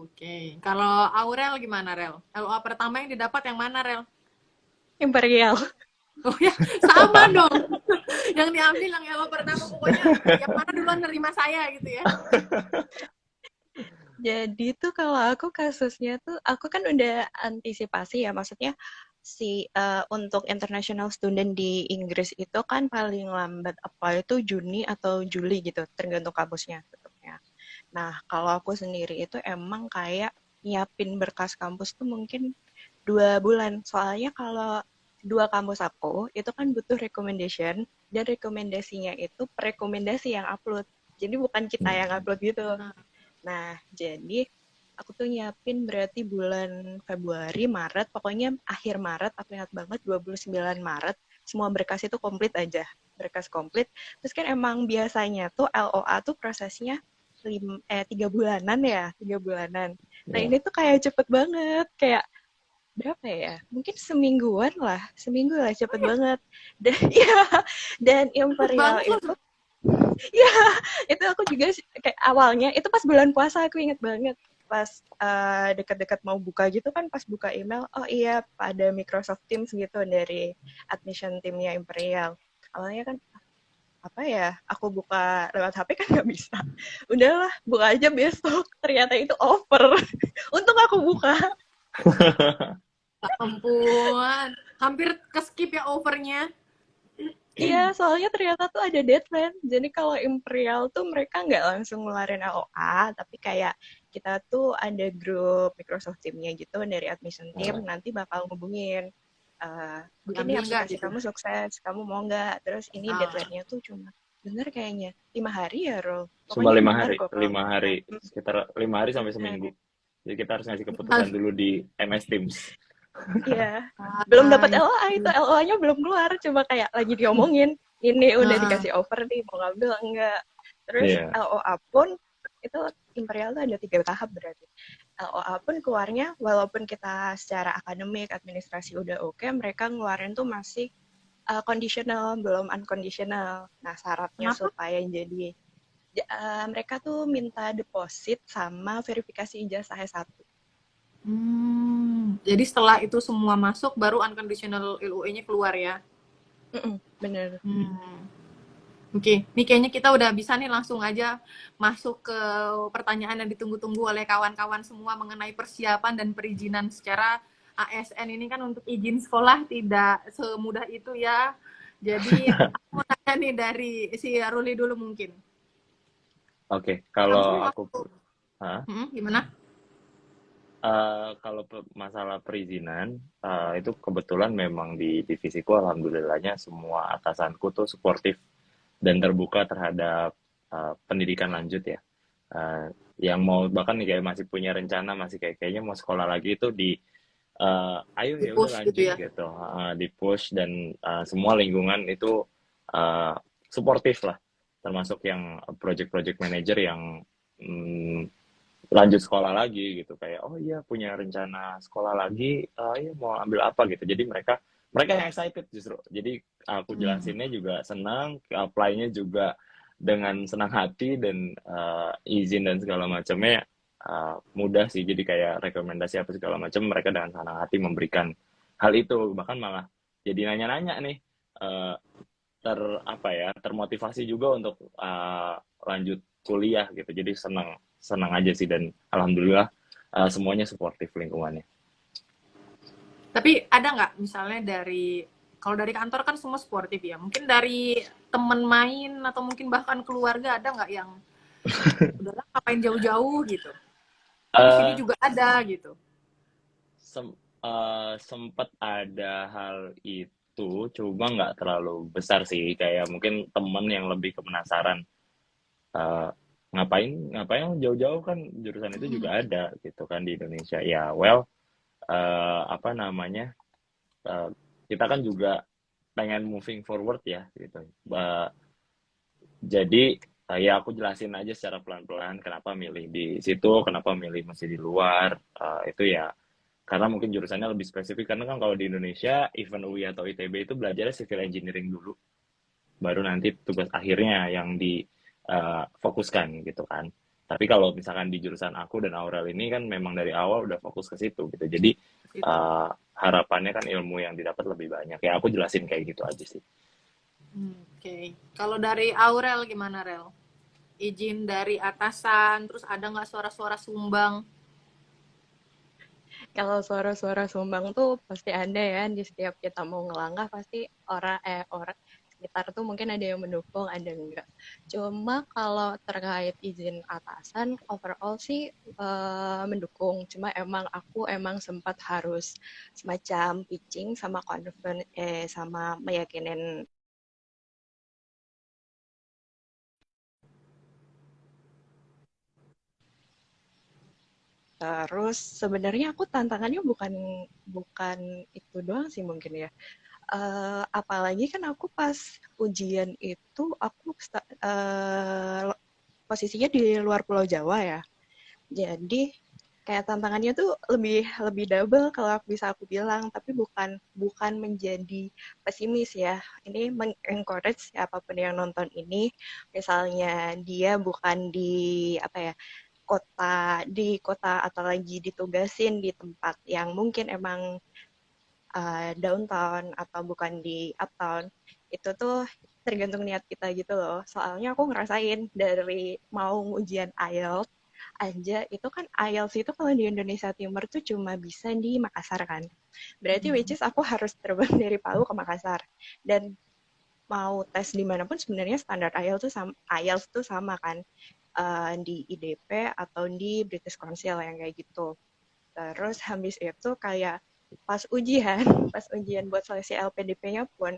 [SPEAKER 1] Oke. Kalau Aurel gimana Rel? LOA pertama yang didapat yang mana Rel?
[SPEAKER 3] Imperial.
[SPEAKER 1] Oh ya, sama dong. Yang diambil yang LOA pertama pokoknya yang mana duluan nerima saya gitu ya.
[SPEAKER 3] Jadi tuh kalau aku kasusnya tuh, aku kan udah antisipasi ya, maksudnya untuk international student di Inggris itu kan paling lambat apply itu Juni atau Juli gitu, tergantung kampusnya tutupnya. Nah, kalau aku sendiri itu emang kayak nyiapin berkas kampus tuh mungkin 2 bulan. Soalnya kalau dua kampus aku itu kan butuh recommendation, dan rekomendasinya itu rekomendasi yang upload. Jadi bukan kita yang upload gitu. Nah, jadi aku tuh nyiapin berarti bulan Februari, Maret, pokoknya akhir Maret, aku ingat banget 29 Maret, semua berkas itu komplit aja. Berkas komplit. Terus kan emang biasanya tuh LOA tuh prosesnya 3 bulanan ya, 3 bulanan. Nah
[SPEAKER 2] Ya.
[SPEAKER 3] ini tuh kayak cepet banget, kayak berapa ya? Mungkin semingguan lah, seminggu lah cepet banget. Dan ya, dan
[SPEAKER 1] Cepet
[SPEAKER 3] Imperial
[SPEAKER 1] banget loh.
[SPEAKER 3] itu ya itu aku juga kayak awalnya itu pas bulan puasa aku inget banget pas dekat-dekat mau buka gitu kan, pas buka email, oh iya ada Microsoft Teams gitu dari admission timnya Imperial. Awalnya kan apa ya, aku buka lewat HP kan nggak bisa, udahlah buka aja besok, ternyata itu over. Untung aku buka.
[SPEAKER 1] Ya ampun. Hampir ke skip ya overnya.
[SPEAKER 3] Iya, soalnya ternyata tuh ada deadline. Jadi kalau Imperial tuh mereka nggak langsung ngeluarin LOA, tapi kayak kita tuh ada grup Microsoft Team-nya gitu dari admission team, nanti bakal ngubungin. Mungkin nih
[SPEAKER 1] Diambil nggak
[SPEAKER 3] aplikasi
[SPEAKER 1] gitu.
[SPEAKER 3] kamu sukses, kamu mau nggak? Terus ini
[SPEAKER 1] Ah.
[SPEAKER 3] deadline-nya tuh cuma, bener kayaknya, 5 hari ya, Rol?
[SPEAKER 2] Cuma
[SPEAKER 3] Pokoknya
[SPEAKER 2] lima
[SPEAKER 3] bener
[SPEAKER 2] hari
[SPEAKER 3] kok kalau
[SPEAKER 2] lima
[SPEAKER 3] nggak salah.
[SPEAKER 2] hari sekitar 5 hari sampai seminggu.
[SPEAKER 3] Bener.
[SPEAKER 2] Jadi kita harus ngasih keputusan dulu di MS Teams.
[SPEAKER 3] Iya. Belum dapat
[SPEAKER 1] Iya.
[SPEAKER 3] LOA itu, LOA-nya belum keluar, cuma kayak lagi diomongin. Ini udah
[SPEAKER 1] Heeh.
[SPEAKER 3] dikasih offer nih, mau ngambil enggak? Terus
[SPEAKER 2] Iya.
[SPEAKER 3] LOA pun itu Imperial tuh ada 3 tahap berarti. LOA pun keluarnya walaupun kita secara akademik, administrasi udah oke, mereka ngeluarin tuh masih conditional, belum unconditional. Nah, syaratnya
[SPEAKER 1] Kenapa?
[SPEAKER 3] supaya jadi mereka tuh minta deposit sama verifikasi ijazah S1.
[SPEAKER 1] Jadi setelah itu semua masuk, baru unconditional LOE-nya keluar ya?
[SPEAKER 3] Bener.
[SPEAKER 1] Oke, ini kayaknya kita udah bisa nih langsung aja masuk ke pertanyaan yang ditunggu-tunggu oleh kawan-kawan semua mengenai persiapan dan perizinan secara ASN ini kan untuk izin sekolah tidak semudah itu ya. Jadi aku mau tanya nih dari si Ruli dulu mungkin.
[SPEAKER 2] Oke,
[SPEAKER 1] Kamu
[SPEAKER 2] kalau aku
[SPEAKER 1] waktu gimana?
[SPEAKER 2] kalau masalah perizinan, itu kebetulan memang di divisiku alhamdulillahnya semua atasanku tuh suportif dan terbuka terhadap pendidikan lanjut ya. Yang mau bahkan nih kayak masih punya rencana, masih kayaknya mau sekolah lagi itu ayo
[SPEAKER 1] Di
[SPEAKER 2] ya udah
[SPEAKER 1] push gitu
[SPEAKER 2] lanjut
[SPEAKER 1] ya?
[SPEAKER 2] gitu. Di push dan semua lingkungan itu uh, suportif lah, termasuk yang project-project manager yang mm, lanjut sekolah lagi gitu, kayak oh iya punya rencana sekolah lagi, iya mau ambil apa gitu. Jadi mereka mereka yang excited justru. Jadi aku
[SPEAKER 1] Hmm.
[SPEAKER 2] jelasinnya juga senang, apply-nya juga dengan senang hati, dan izin dan segala macamnya mudah sih. Jadi kayak rekomendasi apa segala macam mereka dengan senang hati memberikan hal itu. Bahkan malah jadi nanya-nanya nih, uh, termotivasi juga untuk lanjut kuliah gitu. Jadi senang aja sih, dan alhamdulillah semuanya suportif lingkungannya.
[SPEAKER 1] Tapi ada nggak misalnya dari, kalau dari kantor kan semua sportif ya, mungkin dari temen main atau mungkin bahkan keluarga ada nggak yang udahlah ngapain jauh-jauh gitu? Oh di sini
[SPEAKER 2] Eh
[SPEAKER 1] juga ada gitu.
[SPEAKER 2] Sempet ada hal itu, cuma nggak terlalu besar sih. Kayak mungkin temen yang lebih ke penasaran, eh, ngapain ngapain jauh-jauh, kan jurusan itu juga ada gitu kan di Indonesia. Ya well, apa namanya, eh, kita kan juga pengen moving forward ya gitu. Jadi ya aku jelasin aja secara pelan-pelan kenapa milih di situ, kenapa milih masih di luar. Itu ya karena mungkin jurusannya lebih spesifik, karena kan kalau di Indonesia even UI atau ITB itu belajarnya civil engineering dulu, baru nanti tugas akhirnya yang difokuskan gitu kan. Tapi kalau misalkan di jurusan aku dan Aurel ini kan memang dari awal udah fokus ke situ gitu. Jadi
[SPEAKER 1] Gitu.
[SPEAKER 2] uh, harapannya kan ilmu yang didapat lebih banyak. Ya aku jelasin kayak gitu aja sih.
[SPEAKER 1] Oke. Kalau dari Aurel gimana Rel? Izin dari atasan, terus ada nggak suara-suara sumbang?
[SPEAKER 3] Kalau suara-suara sumbang tuh pasti ada ya, di setiap kita mau ngelangkah pasti orang sekitar tuh mungkin ada yang mendukung, ada enggak. Cuma kalau terkait izin atasan, overall sih mendukung. Cuma emang sempat harus semacam pitching sama sama meyakinin. Terus sebenarnya aku tantangannya bukan bukan itu doang sih mungkin ya. Apalagi kan aku pas ujian itu posisinya di luar Pulau Jawa ya. Jadi kayak tantangannya tuh lebih lebih double kalau bisa aku bilang, tapi bukan bukan menjadi pesimis ya. Ini mengencourage siapapun yang nonton ini, misalnya dia bukan di apa ya, kota atau lagi ditugasin di tempat yang mungkin emang downtown atau bukan di uptown, itu tuh tergantung niat kita gitu loh. Soalnya aku ngerasain dari mau ujian IELTS aja, itu kan IELTS itu kalau di Indonesia Timur tuh cuma bisa di Makassar kan. Berarti which is aku harus terbang dari Palu ke Makassar. Dan mau tes dimanapun sebenarnya standar IELTS tuh sama kan. Di IDP atau di British Council yang kayak gitu. Terus habis itu kayak pas ujian, pas ujian buat seleksi LPDP-nya pun,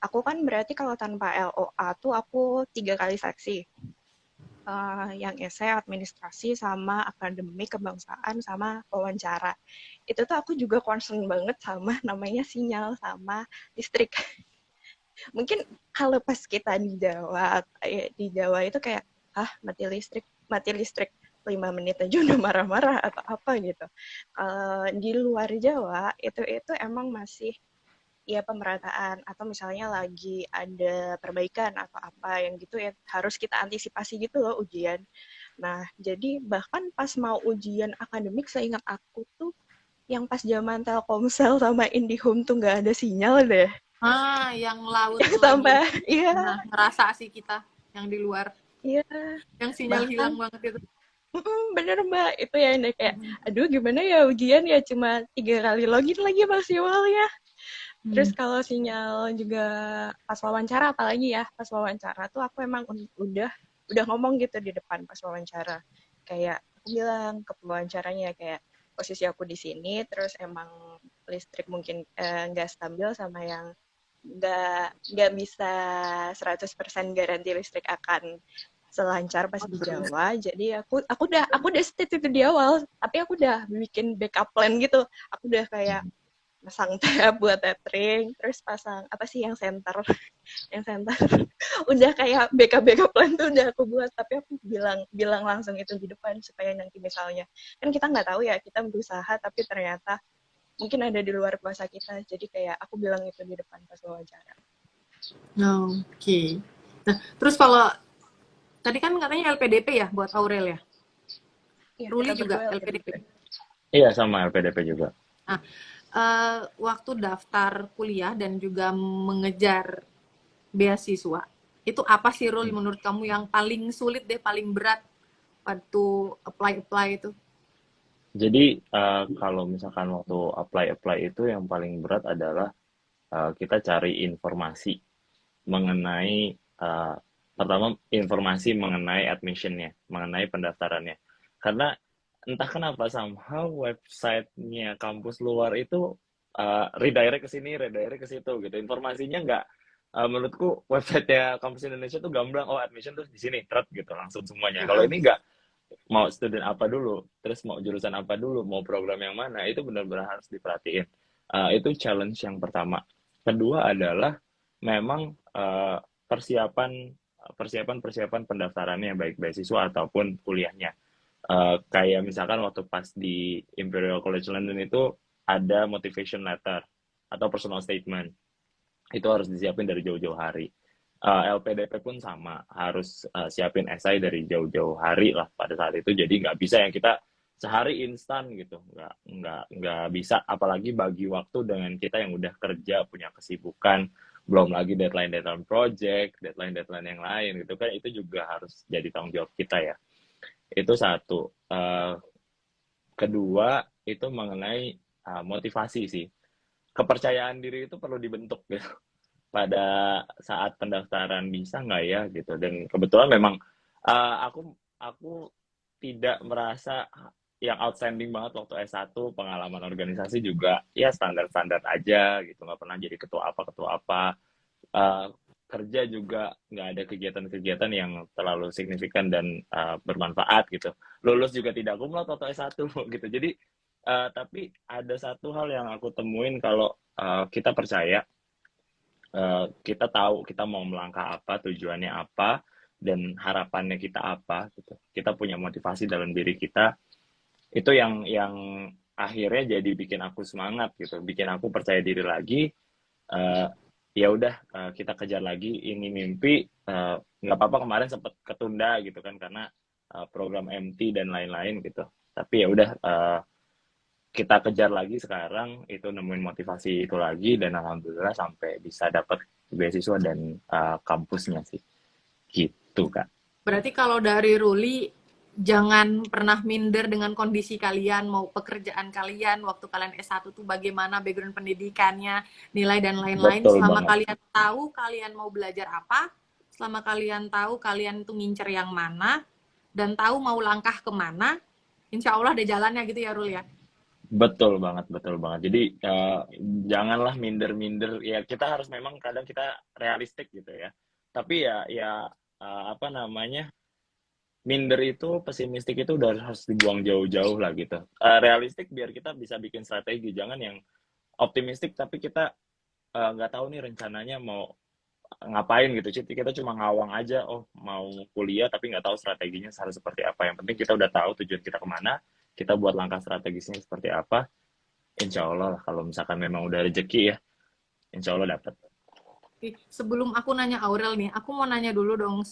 [SPEAKER 3] aku kan berarti kalau tanpa LOA tuh aku 3 kali seleksi. Yang esai, administrasi, sama akademik, kebangsaan, sama wawancara. Itu tuh aku juga concern banget sama namanya sinyal sama listrik. Mungkin kalau pas kita di Jawa itu kayak, mati listrik 5 menit aja udah marah-marah atau apa gitu. Di luar Jawa itu emang masih ya pemerataan, atau misalnya lagi ada perbaikan atau apa yang gitu ya harus kita antisipasi gitu loh ujian. Nah, jadi bahkan pas mau ujian akademik seingat aku tuh yang pas zaman Telkomsel sama IndiHome tuh nggak ada sinyal deh.
[SPEAKER 1] Yang laut tuh lagi
[SPEAKER 3] Sampai iya,
[SPEAKER 1] ngerasa sih kita yang di luar,
[SPEAKER 3] iya,
[SPEAKER 1] yang sinyal
[SPEAKER 3] bahkan
[SPEAKER 1] hilang banget itu.
[SPEAKER 3] bener Mbak, itu ya kayak aduh gimana ya ujian ya cuma 3 kali login lagi maksimalnya. Terus kalau sinyal juga pas wawancara, apalagi ya pas wawancara tuh aku emang udah ngomong gitu di depan pas wawancara. Kayak aku bilang ke pewawancaranya kayak posisi aku di sini, terus emang listrik mungkin nggak stabil sama yang nggak bisa 100% garansi listrik akan selancar pas di Jawa. Jadi aku udah state itu di awal, tapi aku udah bikin backup plan gitu. Aku udah kayak pasang tab buat tethering, terus pasang apa sih yang center, yang center. Udah kayak backup plan tuh udah aku buat, tapi aku bilang langsung itu di depan supaya nanti misalnya kan kita nggak tahu ya, kita berusaha tapi ternyata mungkin ada di luar kuasa kita, jadi kayak aku bilang itu di depan pas wawancara.
[SPEAKER 1] Oke. Nah, terus kalau tadi kan katanya LPDP ya buat Aurel ya?
[SPEAKER 3] Iya,
[SPEAKER 1] Ruli
[SPEAKER 3] kita
[SPEAKER 1] juga
[SPEAKER 3] berdua
[SPEAKER 1] LPDP.
[SPEAKER 2] Iya sama LPDP juga.
[SPEAKER 1] Nah, waktu daftar kuliah dan juga mengejar beasiswa, Itu apa sih Rul
[SPEAKER 2] Hmm.
[SPEAKER 1] menurut kamu yang paling sulit deh, paling berat waktu apply itu?
[SPEAKER 2] Jadi kalau misalkan waktu apply itu yang paling berat adalah kita cari informasi mengenai pertama informasi mengenai admissionnya, mengenai pendaftarannya. Karena entah kenapa somehow websitenya kampus luar itu redirect ke sini, redirect ke situ gitu. Informasinya nggak, menurutku websitenya kampus Indonesia tuh gamblang, oh admission tuh di sini, tret gitu langsung semuanya. Kalau
[SPEAKER 1] Heeh.
[SPEAKER 2] ini nggak, mau student apa dulu, terus mau jurusan apa dulu, mau program yang mana, itu benar-benar harus diperhatiin. Itu challenge yang pertama. Kedua adalah memang persiapan persiapan pendaftarannya baik beasiswa ataupun kuliahnya. Kayak misalkan waktu pas di Imperial College London itu ada motivation letter atau personal statement, itu harus disiapin dari jauh-jauh hari. LPDP pun sama, harus siapin esai dari jauh-jauh hari lah pada saat itu. Jadi nggak bisa yang kita sehari instan gitu, nggak bisa. Apalagi bagi waktu dengan kita yang udah kerja, punya kesibukan, belum lagi deadline project, deadline yang lain gitu kan, itu juga harus jadi tanggung jawab kita ya. Itu satu. Kedua itu mengenai motivasi sih. Kepercayaan diri itu perlu dibentuk gitu pada saat pendaftaran, bisa nggak ya gitu. Dan kebetulan memang aku tidak merasa yang outstanding banget waktu S1. Pengalaman organisasi juga ya standar-standar aja gitu, nggak pernah jadi ketua apa. Eh, Kerja juga nggak ada kegiatan-kegiatan yang terlalu signifikan dan bermanfaat gitu. Lulus juga tidak kumlot waktu S1 gitu. Jadi tapi ada satu hal yang aku temuin, kalau kita percaya, kita tahu kita mau melangkah apa, tujuannya apa, dan harapannya kita apa gitu. Kita punya motivasi dalam diri kita. Itu yang akhirnya jadi bikin aku semangat gitu, bikin aku percaya diri lagi. Eh, Ya udah, kita kejar lagi ini mimpi. Nggak apa-apa kemarin sempat ketunda gitu kan karena program MT dan lain-lain gitu. Tapi ya udah, kita kejar lagi sekarang, itu nemuin motivasi itu lagi, dan alhamdulillah sampai bisa dapat beasiswa dan kampusnya sih gitu Kak.
[SPEAKER 1] Berarti kalau dari Ruli, jangan pernah minder dengan kondisi kalian, mau pekerjaan kalian, waktu kalian S1 tuh bagaimana background pendidikannya, nilai dan lain-lain.
[SPEAKER 2] Betul
[SPEAKER 1] Selama
[SPEAKER 2] banget.
[SPEAKER 1] kalian tahu kalian mau belajar apa, selama kalian tahu kalian tuh ngincer yang mana, dan tahu mau langkah kemana, insya Allah ada jalannya gitu ya Rul ya.
[SPEAKER 2] Betul banget, betul banget. Jadi janganlah minder-minder. Ya kita harus, memang kadang kita realistik gitu ya. Tapi ya apa namanya, minder itu, pesimistik itu udah harus dibuang jauh-jauh lah gitu. Realistik biar kita bisa bikin strategi. Jangan yang optimistik tapi kita nggak tahu nih rencananya mau ngapain gitu. Kita cuma ngawang aja, oh mau kuliah tapi nggak tahu strateginya harus seperti apa. Yang penting kita udah tahu tujuan kita kemana, kita buat langkah strategisnya seperti apa. Insya Allah lah, kalau misalkan memang udah rezeki ya, insya Allah dapat.
[SPEAKER 1] Sebelum aku nanya Aurel nih, aku mau nanya dulu dong,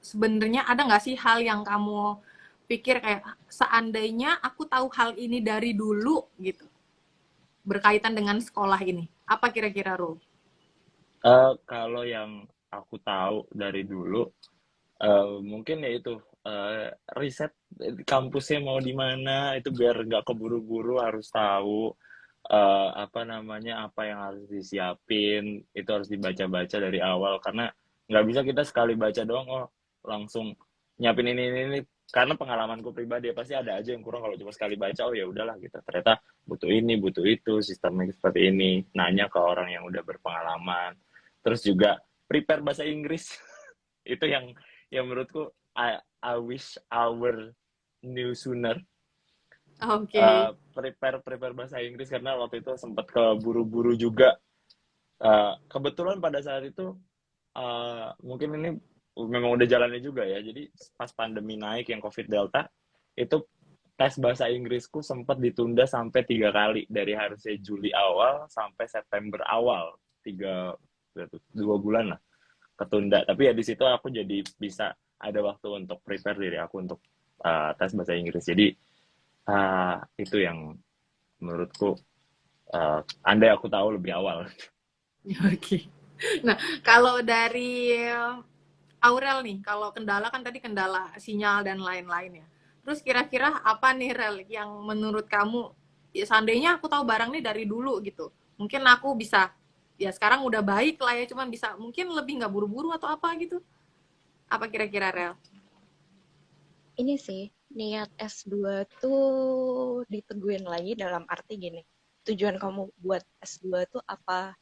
[SPEAKER 1] sebenarnya ada nggak sih hal yang kamu pikir kayak seandainya aku tahu hal ini dari dulu gitu, berkaitan dengan sekolah ini. Apa kira-kira, Ru?
[SPEAKER 2] Kalau yang aku tahu dari dulu, mungkin ya itu, riset kampusnya mau di mana, itu biar nggak keburu-buru, harus tahu apa namanya, apa yang harus disiapin, itu harus dibaca-baca dari awal. Karena nggak bisa kita sekali baca doang, oh langsung nyiapin ini. Karena pengalamanku pribadi ya, pasti ada aja yang kurang kalau cuma sekali baca, oh ya udahlah gitu. Ternyata butuh ini, butuh itu, sistemnya seperti ini. Nanya ke orang yang udah berpengalaman. Terus juga prepare bahasa Inggris. Itu yang menurutku, I wish our knew sooner.
[SPEAKER 1] Oke.
[SPEAKER 2] Prepare bahasa Inggris, karena waktu itu sempat keburu-buru juga. Kebetulan pada saat itu mungkin ini memang udah jalannya juga ya. Jadi pas pandemi naik yang COVID Delta, itu tes bahasa Inggrisku sempat ditunda sampai 3 kali, dari harusnya Juli awal sampai September awal, 2 bulan lah ketunda. Tapi ya di situ aku jadi bisa ada waktu untuk prepare diri aku untuk tes bahasa Inggris. Jadi itu yang menurutku andai aku tahu lebih awal.
[SPEAKER 1] Oke. Nah, kalau dari Aurel nih, kalau kendala kan tadi kendala sinyal dan lain-lain ya. Terus kira-kira apa nih Rel yang menurut kamu, ya seandainya aku tahu barang nih dari dulu gitu, mungkin aku bisa, ya sekarang udah baik lah ya, cuman bisa mungkin lebih nggak buru-buru atau apa gitu. Apa kira-kira Rel?
[SPEAKER 3] Ini sih, niat S2 tuh diteguhin lagi dalam arti gini. Tujuan kamu buat S2 tuh apa?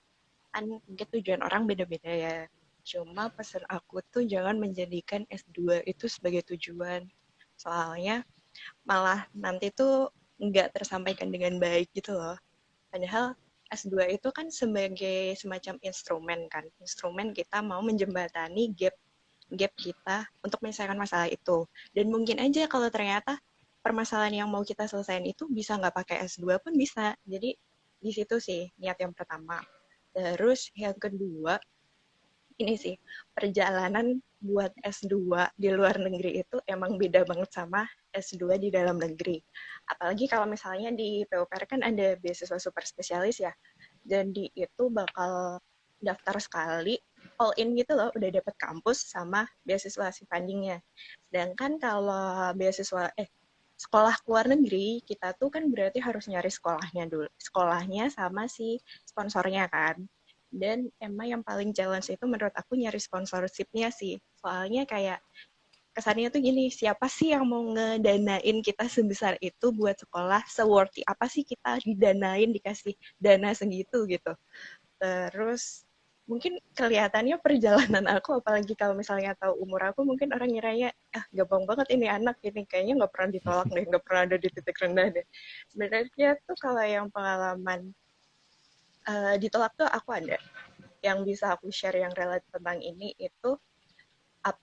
[SPEAKER 3] Kan mungkin tujuan orang beda-beda ya. Cuma pesan aku tuh jangan menjadikan S2 itu sebagai tujuan. Soalnya malah nanti tuh nggak tersampaikan dengan baik gitu loh. Padahal S2 itu kan sebagai semacam instrumen kan. Instrumen kita mau menjembatani gap gap kita untuk menyelesaikan masalah itu. Dan mungkin aja kalau ternyata permasalahan yang mau kita selesaikan itu bisa nggak pakai S2 pun bisa. Jadi di situ sih niat yang pertama. Terus yang kedua, ini sih, perjalanan buat S2 di luar negeri itu emang beda banget sama S2 di dalam negeri. Apalagi kalau misalnya di PUPR kan ada beasiswa super spesialis ya. Jadi itu bakal daftar sekali, all in gitu loh, udah dapet kampus sama beasiswa si fundingnya. Sedangkan kalau beasiswa, sekolah luar negeri, kita tuh kan berarti harus nyari sekolahnya dulu. Sekolahnya sama si sponsornya kan. Dan emang yang paling challenge itu menurut aku nyari sponsorship-nya sih. Soalnya kayak kesannya tuh gini, siapa sih yang mau ngedanain kita sebesar itu buat sekolah, se-worthy apa sih kita didanain, dikasih dana segitu gitu. Terus mungkin kelihatannya perjalanan aku, apalagi kalau misalnya tahu umur aku, mungkin orang ngiranya, ah gampang banget ini anak, ini kayaknya nggak pernah ditolak deh, nggak pernah ada di titik rendah deh. Sebenarnya tuh kalau yang pengalaman ditolak tuh aku ada yang bisa aku share yang relate tentang ini itu up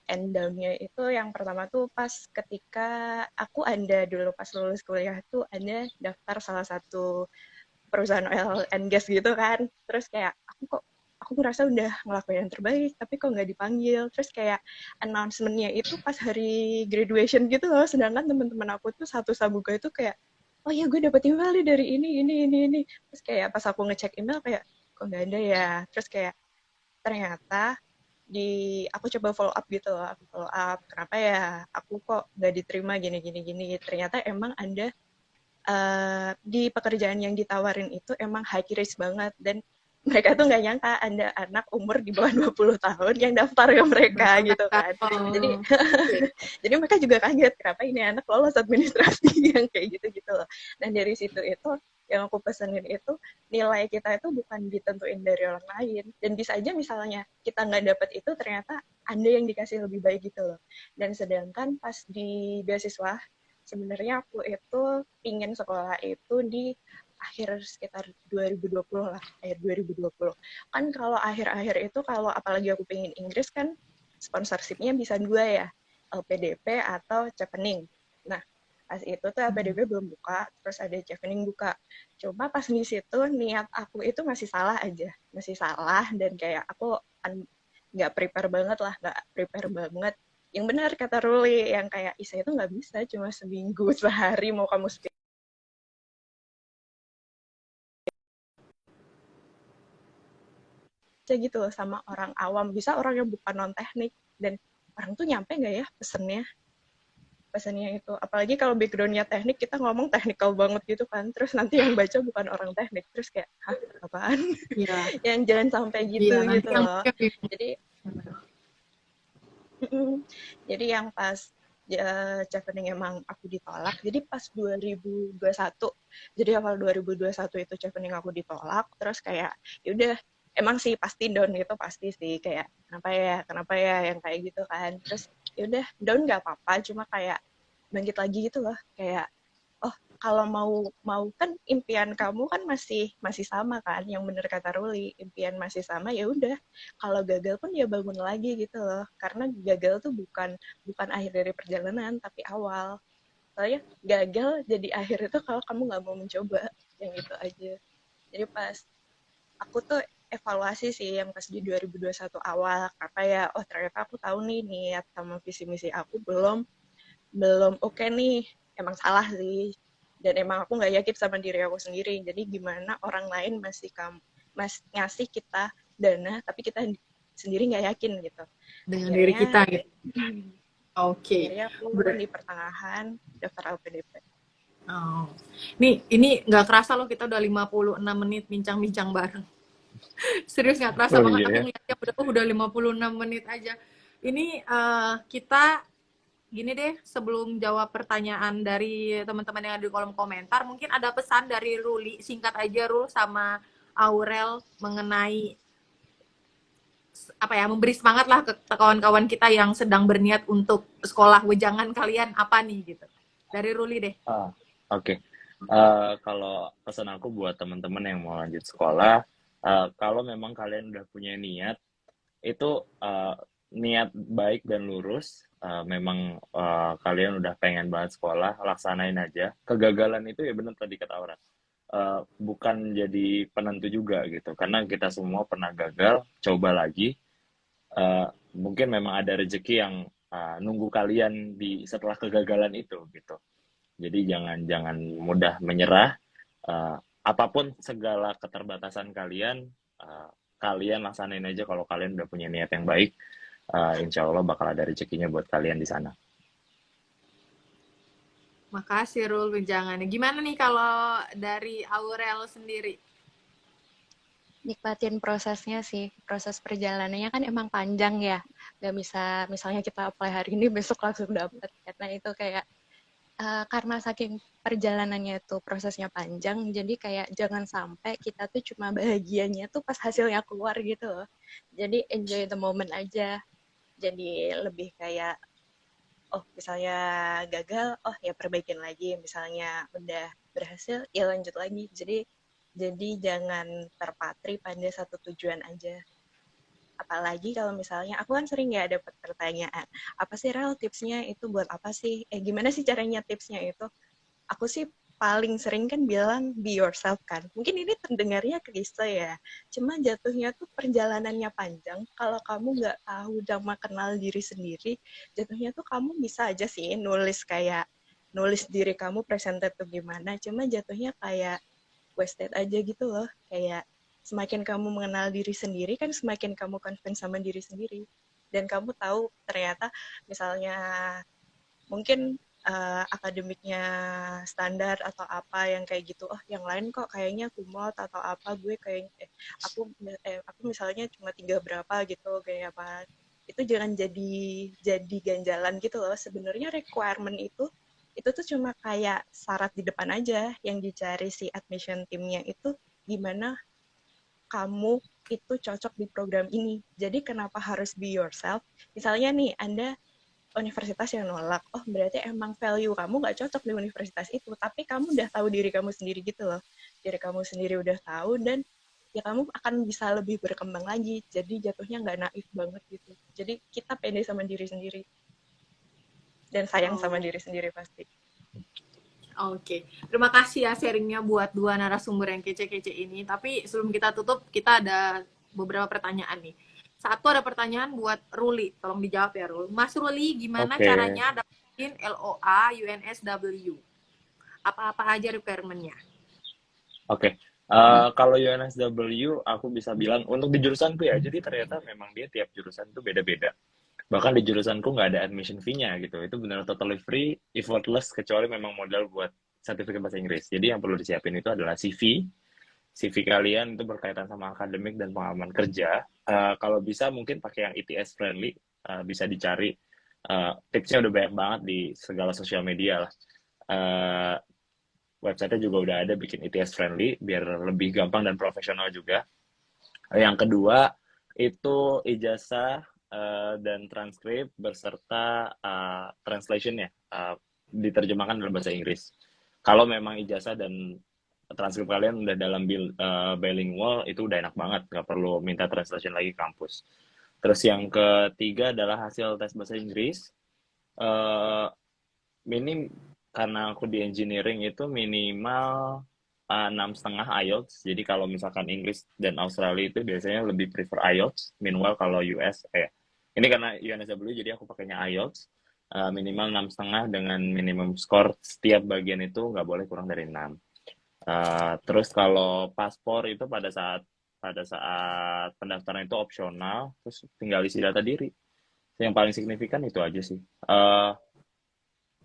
[SPEAKER 3] and down-nya itu yang pertama tuh pas ketika aku ada dulu pas lulus kuliah tuh ada daftar salah satu perusahaan oil and gas gitu kan, terus kayak aku ngerasa udah ngelakuin yang terbaik tapi kok nggak dipanggil, terus kayak announcement-nya itu pas hari graduation gitu loh, sedangkan teman-teman aku tuh satu sabuga itu kayak oh ya gue dapet email nih dari ini, terus kayak pas aku ngecek email kayak kok nggak ada ya, terus kayak ternyata aku coba follow up gitu loh, aku follow up kenapa ya aku kok nggak diterima gini gini gini, ternyata emang ada di pekerjaan yang ditawarin itu emang high risk banget, dan mereka tuh nggak nyangka ada anak umur di bawah 20 tahun yang daftar ke mereka gitu kan. Jadi jadi mereka juga kaget kenapa ini anak lolos administrasi yang kayak gitu-gitu loh. Dan dari situ itu yang aku pesenin itu nilai kita itu bukan ditentuin dari orang lain, dan bisa aja misalnya kita nggak dapet itu ternyata ada yang dikasih lebih baik gitu loh. Dan sedangkan pas di beasiswa sebenarnya aku itu ingin sekolah itu di akhir sekitar 2020 lah, akhir 2020. Kan kalau akhir-akhir itu, kalau apalagi aku pengen Inggris kan, sponsorshipnya bisa dua ya, LPDP atau Chevening. Nah, pas itu tuh LPDP belum buka, terus ada Chevening buka. Cuma pas di situ niat aku itu masih salah aja, masih salah, dan kayak aku nggak prepare banget lah, nggak prepare banget. Yang benar kata Ruli, yang kayak Isa itu nggak bisa cuma seminggu sehari mau kamu speak aja gitu loh sama orang awam, bisa orang yang bukan non teknik, dan orang tuh nyampe nggak ya pesennya itu, apalagi kalau backgroundnya teknik, kita ngomong technical banget gitu kan, terus nanti yang baca bukan orang teknik, terus kayak hah apaan.
[SPEAKER 1] Iya,
[SPEAKER 3] yang jangan sampai gitu
[SPEAKER 1] iya nanti
[SPEAKER 3] gitu
[SPEAKER 1] yang
[SPEAKER 3] loh. Jadi jadi yang pas Chevening emang aku ditolak. Jadi pas 2021, jadi awal 2021 itu Chevening aku ditolak. Terus kayak, yaudah, emang sih pasti down itu pasti sih. Kayak, kenapa ya, yang kayak gitu kan. Terus yaudah, down gak apa-apa, cuma kayak bangkit lagi gitu loh. Kayak, oh kalau mau kan impian kamu kan masih sama kan, yang bener kata Ruli, impian masih sama, ya udah, kalau gagal pun ya bangun lagi gitu loh, karena gagal tuh bukan akhir dari perjalanan tapi awal. Soalnya gagal jadi akhir itu kalau kamu nggak mau mencoba, yang itu aja. Jadi pas aku tuh evaluasi sih yang pas di 2021 awal, apa ya, oh ternyata aku tahu nih niat sama visi misi aku belum belum oke nih, emang salah sih, dan emang aku nggak yakin sama diri aku sendiri, jadi gimana orang lain masih ngasih kita dana tapi kita sendiri nggak yakin gitu.
[SPEAKER 1] Dengan diri kita
[SPEAKER 3] Akhirnya
[SPEAKER 1] gitu. Oke.
[SPEAKER 3] akhirnya aku di pertengahan daftar LPDP.
[SPEAKER 1] Oh. Ini nggak kerasa loh kita udah 56 menit bincang-bincang bareng. Serius nggak kerasa
[SPEAKER 2] Oh
[SPEAKER 1] banget,
[SPEAKER 2] iya
[SPEAKER 1] aku
[SPEAKER 2] ya.
[SPEAKER 1] ngeliatnya udah 56 menit aja. Ini kita gini deh, sebelum jawab pertanyaan dari teman-teman yang ada di kolom komentar, mungkin ada pesan dari Ruli, singkat aja Rul sama Aurel mengenai apa ya, memberi semangat lah ke kawan-kawan kita yang sedang berniat untuk sekolah wejangan kalian apa nih gitu. Dari Ruli deh.
[SPEAKER 2] Oke. Kalau pesan aku buat teman-teman yang mau lanjut sekolah, kalau memang kalian udah punya niat, itu niat baik dan lurus, memang kalian udah pengen banget sekolah, laksanain aja. Kegagalan itu ya benar tadi kata Aura, bukan jadi penentu juga gitu, karena kita semua pernah gagal, coba lagi. Mungkin memang ada rezeki yang nunggu kalian di setelah kegagalan itu gitu. Jadi jangan mudah menyerah. Apapun segala keterbatasan kalian, kalian laksanain aja. Kalau kalian udah punya niat yang baik, insya Allah bakal ada rezekinya buat kalian di sana.
[SPEAKER 1] Makasih Rul wejangannya. Gimana nih kalau dari Aurel sendiri?
[SPEAKER 3] Nikmatin prosesnya sih, proses perjalanannya kan emang panjang ya, nggak bisa misalnya kita apply hari ini besok langsung dapet, karena itu kayak karena saking perjalanannya itu prosesnya panjang, jadi kayak jangan sampai kita tuh cuma bahagianya tuh pas hasilnya keluar gitu loh. Jadi enjoy the moment aja, jadi lebih kayak oh misalnya gagal, oh ya perbaikin lagi, misalnya udah berhasil ya lanjut lagi. Jadi jangan terpatri pada satu tujuan aja. Apalagi kalau misalnya aku kan sering ya dapat pertanyaan, apa sih Rel tipsnya itu buat apa sih? Gimana sih caranya tipsnya itu? Aku sih paling sering kan bilang be yourself kan. Mungkin ini terdengarnya klise ya. Cuma jatuhnya tuh perjalanannya panjang. Kalau kamu nggak tahu dan kenal diri sendiri, jatuhnya tuh kamu bisa aja sih nulis diri kamu presented tuh gimana. Cuma jatuhnya kayak wasted aja gitu loh. Kayak semakin kamu mengenal diri sendiri kan semakin kamu confident sama diri sendiri. Dan kamu tahu ternyata misalnya mungkin akademiknya standar atau apa yang kayak gitu, oh yang lain kok kayaknya kumlot atau apa, gue kayak aku misalnya cuma 3 berapa gitu kayak apa, itu jangan jadi ganjalan gitu loh. Sebenarnya requirement itu tuh cuma kayak syarat di depan aja, yang dicari si admission timnya itu gimana kamu itu cocok di program ini. Jadi kenapa harus be yourself? Misalnya nih Anda universitas yang nolak, oh berarti emang value kamu nggak cocok di universitas itu, tapi kamu udah tahu diri kamu sendiri gitu loh, diri kamu sendiri udah tahu, dan ya kamu akan bisa lebih berkembang lagi, jadi jatuhnya nggak naif banget gitu. Jadi kita pede sama diri sendiri dan sayang sama diri sendiri pasti.
[SPEAKER 1] Oke, terima kasih ya sharingnya buat dua narasumber yang kece-kece ini. Tapi sebelum kita tutup, kita ada beberapa pertanyaan nih. Satu ada pertanyaan buat Ruli, tolong dijawab ya Rul. Mas Ruli, gimana
[SPEAKER 2] Oke.
[SPEAKER 1] caranya dapetin LOA UNSW? Apa-apa aja requirement-nya?
[SPEAKER 2] Oke. Kalau UNSW, aku bisa bilang untuk di jurusanku ya, jadi ternyata memang dia tiap jurusan tuh beda-beda. Bahkan di jurusanku nggak ada admission fee-nya gitu. Itu benar totally free, effortless, kecuali memang modal buat sertifikat bahasa Inggris. Jadi yang perlu disiapin itu adalah CV. CV kalian itu berkaitan sama akademik dan pengalaman kerja. Kalau bisa mungkin pakai yang ETS friendly, bisa dicari. Tipsnya udah banyak banget di segala sosial media lah. Website-nya juga udah ada bikin ETS friendly, biar lebih gampang dan profesional juga. Yang kedua, itu ijazah dan transkrip berserta translation-nya, diterjemahkan dalam bahasa Inggris. Kalau memang ijazah dan transkrip kalian udah dalam bilingual, itu udah enak banget, nggak perlu minta translation lagi ke kampus. Terus yang ketiga adalah hasil tes bahasa Inggris. Minim karena aku di engineering itu minimal 6,5 IELTS. Jadi kalau misalkan Inggris dan Australia itu biasanya lebih prefer IELTS. Meanwhile kalau US, ini karena UNSW jadi aku pakainya IELTS. Minimal 6,5 dengan minimum skor setiap bagian itu nggak boleh kurang dari 6. Terus kalau paspor itu pada saat pada saat pendaftaran itu opsional, terus tinggal isi data diri. Yang paling signifikan itu aja sih.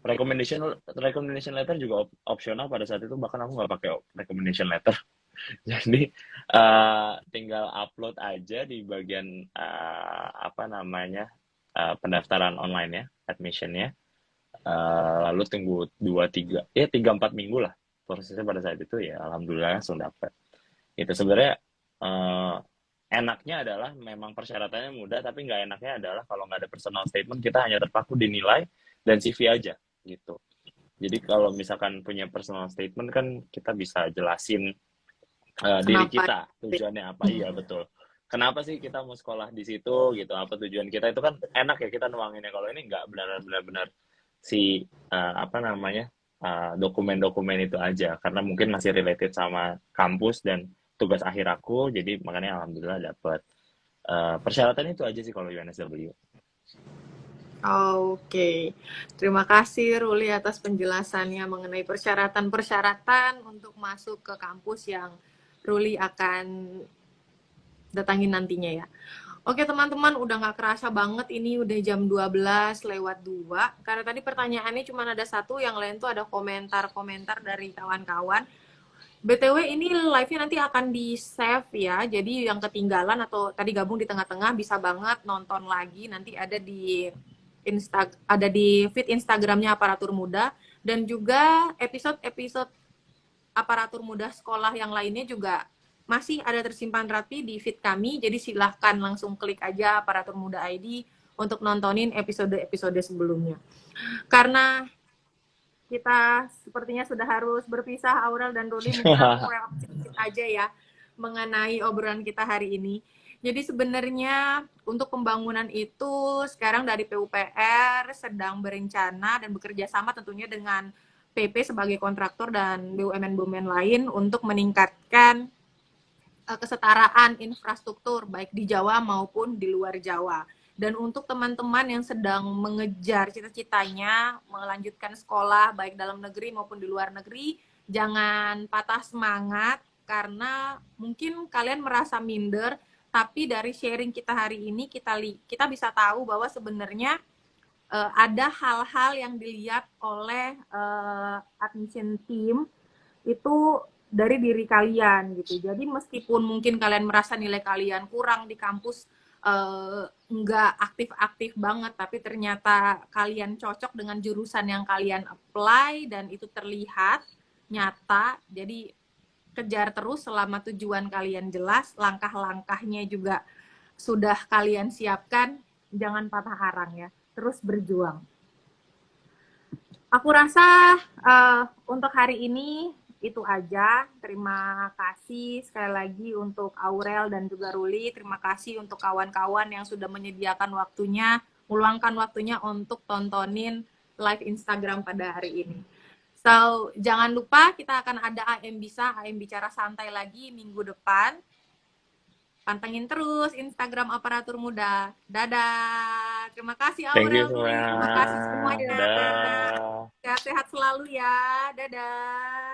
[SPEAKER 2] Recommendation letter juga opsional pada saat itu, bahkan aku nggak pakai recommendation letter. Jadi tinggal upload aja di bagian pendaftaran online ya, admissionnya. Lalu tunggu 3-4 minggu lah prosesnya pada saat itu, ya alhamdulillah langsung dapat. Itu sebenarnya enaknya adalah memang persyaratannya mudah, tapi nggak enaknya adalah kalau nggak ada personal statement kita hanya terpaku dinilai dan CV aja gitu. Jadi kalau misalkan punya personal statement kan kita bisa jelasin diri kita, tujuannya apa. Iya betul, kenapa sih kita mau sekolah di situ gitu, apa tujuan kita, itu kan enak ya kita nuanginnya. Kalau ini nggak benar-benar si dokumen-dokumen itu aja, karena mungkin masih related sama kampus dan tugas akhir aku, jadi makanya alhamdulillah dapat. Persyaratan itu aja sih kalau UNSW.
[SPEAKER 1] Oke, terima kasih Ruli atas penjelasannya mengenai persyaratan-persyaratan untuk masuk ke kampus yang Ruli akan datangin nantinya ya. Oke teman-teman, udah nggak kerasa banget ini udah jam 12:02. Karena tadi pertanyaannya cuma ada satu, yang lain tuh ada komentar-komentar dari kawan-kawan. BTW ini live-nya nanti akan di-save ya, jadi yang ketinggalan atau tadi gabung di tengah-tengah bisa banget nonton lagi, nanti ada di feed Instagramnya Aparatur Muda, dan juga episode-episode Aparatur Muda sekolah yang lainnya juga masih ada tersimpan rapi di feed kami, jadi silahkan langsung klik aja Aparatur Muda ID untuk nontonin episode-episode sebelumnya. Karena kita sepertinya sudah harus berpisah, Aurel dan Ruli, mungkin aku wrap sedikit aja ya mengenai obrolan kita hari ini. Jadi sebenarnya untuk pembangunan itu sekarang dari PUPR sedang berencana dan bekerja sama tentunya dengan PP sebagai kontraktor dan BUMN-BUMN lain untuk meningkatkan kesetaraan infrastruktur baik di Jawa maupun di luar Jawa. Dan untuk teman-teman yang sedang mengejar cita-citanya melanjutkan sekolah baik dalam negeri maupun di luar negeri, jangan patah semangat karena mungkin kalian merasa minder, tapi dari sharing kita hari ini kita bisa tahu bahwa sebenarnya ada hal-hal yang dilihat oleh admission team itu dari diri kalian gitu. Jadi meskipun mungkin kalian merasa nilai kalian kurang di kampus, nggak aktif-aktif banget, tapi ternyata kalian cocok dengan jurusan yang kalian apply dan itu terlihat nyata. Jadi kejar terus selama tujuan kalian jelas, langkah-langkahnya juga sudah kalian siapkan, jangan patah arang ya, terus berjuang. Aku rasa untuk hari ini itu aja. Terima kasih sekali lagi untuk Aurel dan juga Ruli. Terima kasih untuk kawan-kawan yang sudah menyediakan waktunya, meluangkan waktunya untuk tontonin live Instagram pada hari ini. So, jangan lupa kita akan ada AM Bicara Santai lagi minggu depan. Pantengin terus Instagram Aparatur Muda. Dadah. Terima kasih
[SPEAKER 2] Thank you
[SPEAKER 1] Aurel, Ruli.
[SPEAKER 2] semua.
[SPEAKER 1] Terima kasih semuanya.
[SPEAKER 2] Dadah.
[SPEAKER 1] Sehat-sehat selalu ya. Dadah.